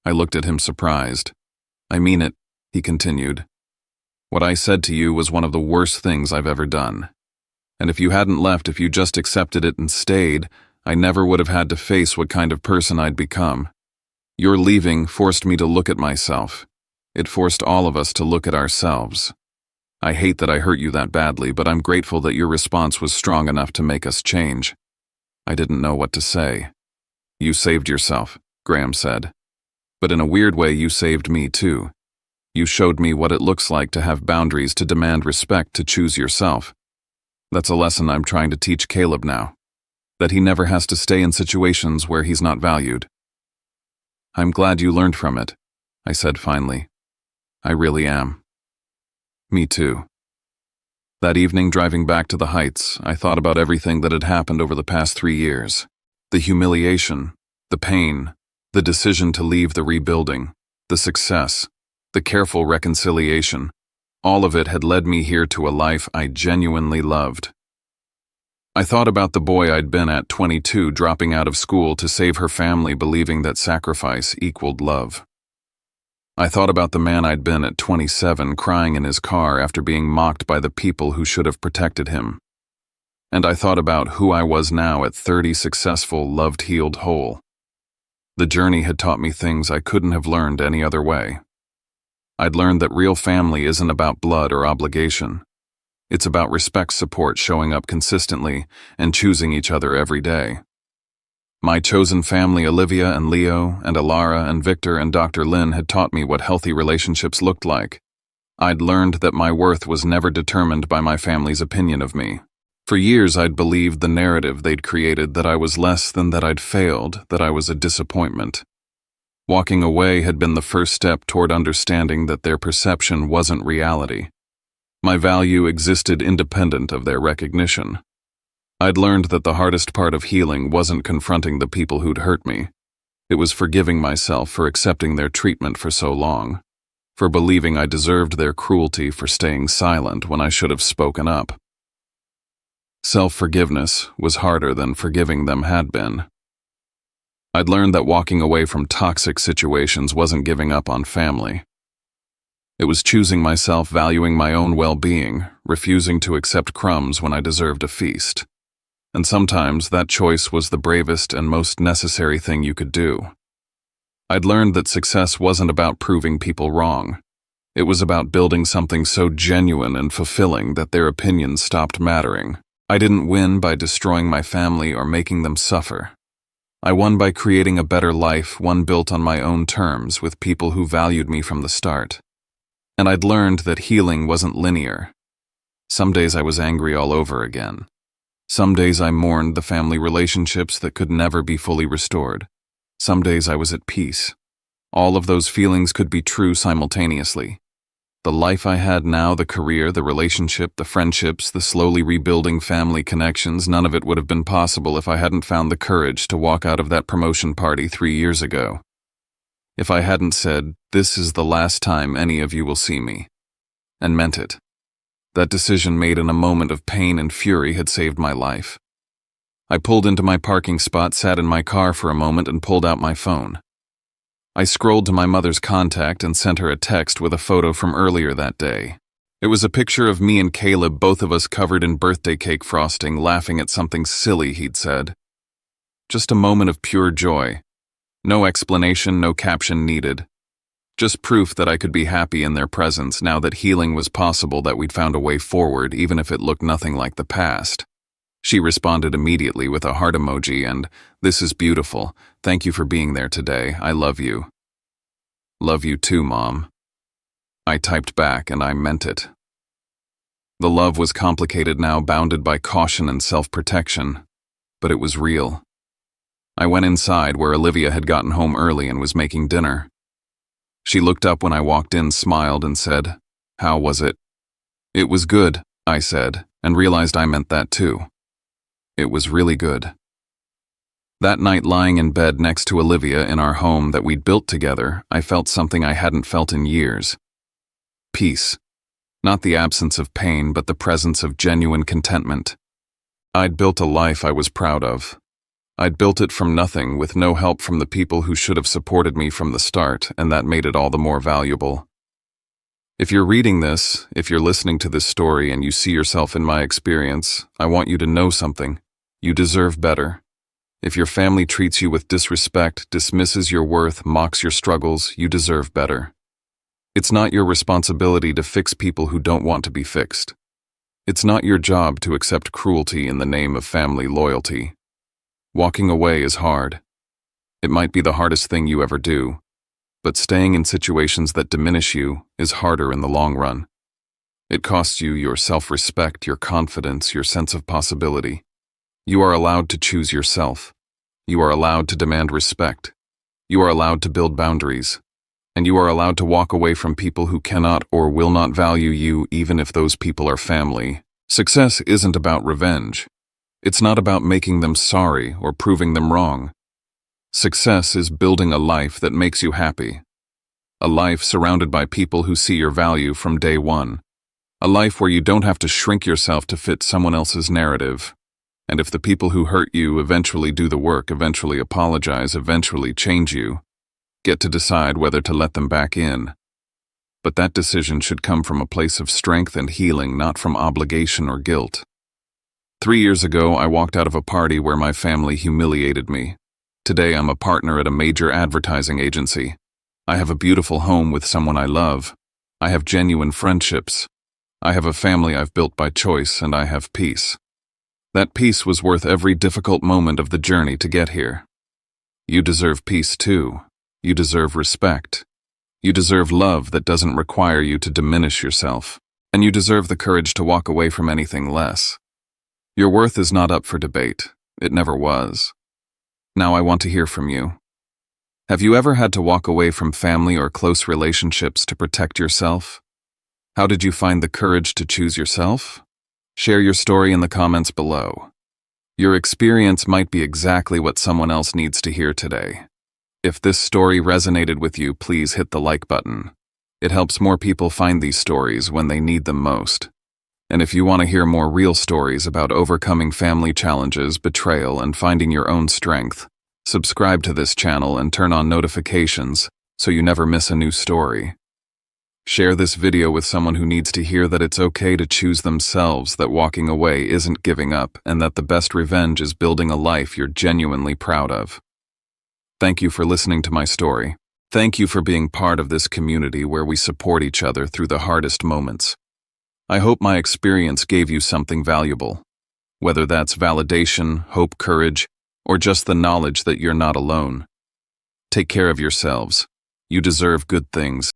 I looked at him surprised. "I mean it," he continued. "What I said to you was one of the worst things I've ever done. And if you hadn't left, if you just accepted it and stayed, I never would have had to face what kind of person I'd become. Your leaving forced me to look at myself. It forced all of us to look at ourselves. I hate that I hurt you that badly, but I'm grateful that your response was strong enough to make us change." I didn't know what to say. "You saved yourself," Graham said. "But in a weird way, you saved me too. You showed me what it looks like to have boundaries, to demand respect, to choose yourself. That's a lesson I'm trying to teach Caleb now." that he never has to stay in situations where he's not valued. I'm glad you learned from it, I said finally. I really am. Me too. That evening, driving back to the Heights, I thought about everything that had happened over the past 3 years. The humiliation, the pain, the decision to leave the rebuilding, the success, the careful reconciliation. All of it had led me here to a life I genuinely loved. I thought about the boy I'd been at 22, dropping out of school to save her family, believing that sacrifice equaled love. I thought about the man I'd been at 27, crying in his car after being mocked by the people who should have protected him. And I thought about who I was now at 30, successful, loved, healed, whole. The journey had taught me things I couldn't have learned any other way. I'd learned that real family isn't about blood or obligation. It's about respect, support, showing up consistently, and choosing each other every day. My chosen family, Olivia and Leo and Alara and Victor and Dr. Lynn, had taught me what healthy relationships looked like. I'd learned that my worth was never determined by my family's opinion of me. For years I'd believed the narrative they'd created, that I was less than, that I'd failed, that I was a disappointment. Walking away had been the first step toward understanding that their perception wasn't reality. My value existed independent of their recognition. I'd learned that the hardest part of healing wasn't confronting the people who'd hurt me. It was forgiving myself for accepting their treatment for so long, for believing I deserved their cruelty, for staying silent when I should have spoken up. Self-forgiveness was harder than forgiving them had been. I'd learned that walking away from toxic situations wasn't giving up on family. It was choosing myself, valuing my own well-being, refusing to accept crumbs when I deserved a feast. And sometimes that choice was the bravest and most necessary thing you could do. I'd learned that success wasn't about proving people wrong. It was about building something so genuine and fulfilling that their opinions stopped mattering. I didn't win by destroying my family or making them suffer. I won by creating a better life, one built on my own terms, with people who valued me from the start. And I'd learned that healing wasn't linear. Some days I was angry all over again. Some days I mourned the family relationships that could never be fully restored. Some days I was at peace. All of those feelings could be true simultaneously. The life I had now, the career, the relationship, the friendships, the slowly rebuilding family connections, none of it would have been possible if I hadn't found the courage to walk out of that promotion party 3 years ago. If I hadn't said, "This is the last time any of you will see me," and meant it. That decision, made in a moment of pain and fury, had saved my life. I pulled into my parking spot, sat in my car for a moment, and pulled out my phone. I scrolled to my mother's contact and sent her a text with a photo from earlier that day. It was a picture of me and Caleb, both of us covered in birthday cake frosting, laughing at something silly he'd said. Just a moment of pure joy. No explanation, no caption needed. Just proof that I could be happy in their presence now that healing was possible, that we'd found a way forward, even if it looked nothing like the past. She responded immediately with a heart emoji and, "This is beautiful. Thank you for being there today. I love you." "Love you too, Mom." I typed back, and I meant it. The love was complicated now, bounded by caution and self-protection, but it was real. I went inside, where Olivia had gotten home early and was making dinner. She looked up when I walked in, smiled, and said, "How was it?" "It was good," I said, and realized I meant that too. It was really good. That night, lying in bed next to Olivia in our home that we'd built together, I felt something I hadn't felt in years. Peace. Not the absence of pain, but the presence of genuine contentment. I'd built a life I was proud of. I'd built it from nothing, with no help from the people who should have supported me from the start, and that made it all the more valuable. If you're reading this, if you're listening to this story and you see yourself in my experience, I want you to know something. You deserve better. If your family treats you with disrespect, dismisses your worth, mocks your struggles, you deserve better. It's not your responsibility to fix people who don't want to be fixed. It's not your job to accept cruelty in the name of family loyalty. Walking away is hard. It might be the hardest thing you ever do, but staying in situations that diminish you is harder in the long run. It costs you your self-respect, your confidence, your sense of possibility. You are allowed to choose yourself. You are allowed to demand respect. You are allowed to build boundaries. And you are allowed to walk away from people who cannot or will not value you, even if those people are family. Success isn't about revenge. It's not about making them sorry or proving them wrong. Success is building a life that makes you happy. A life surrounded by people who see your value from day one. A life where you don't have to shrink yourself to fit someone else's narrative. And if the people who hurt you eventually do the work, eventually apologize, eventually change you, get to decide whether to let them back in. But that decision should come from a place of strength and healing, not from obligation or guilt. 3 years ago, I walked out of a party where my family humiliated me. Today, I'm a partner at a major advertising agency. I have a beautiful home with someone I love. I have genuine friendships. I have a family I've built by choice, and I have peace. That peace was worth every difficult moment of the journey to get here. You deserve peace too. You deserve respect. You deserve love that doesn't require you to diminish yourself. And you deserve the courage to walk away from anything less. Your worth is not up for debate. It never was. Now I want to hear from you. Have you ever had to walk away from family or close relationships to protect yourself? How did you find the courage to choose yourself? Share your story in the comments below. Your experience might be exactly what someone else needs to hear today. If this story resonated with you, please hit the like button. It helps more people find these stories when they need them most. And if you want to hear more real stories about overcoming family challenges, betrayal, and finding your own strength, subscribe to this channel and turn on notifications so you never miss a new story. Share this video with someone who needs to hear that it's okay to choose themselves, that walking away isn't giving up, and that the best revenge is building a life you're genuinely proud of. Thank you for listening to my story. Thank you for being part of this community where we support each other through the hardest moments. I hope my experience gave you something valuable. Whether that's validation, hope, courage, or just the knowledge that you're not alone. Take care of yourselves. You deserve good things.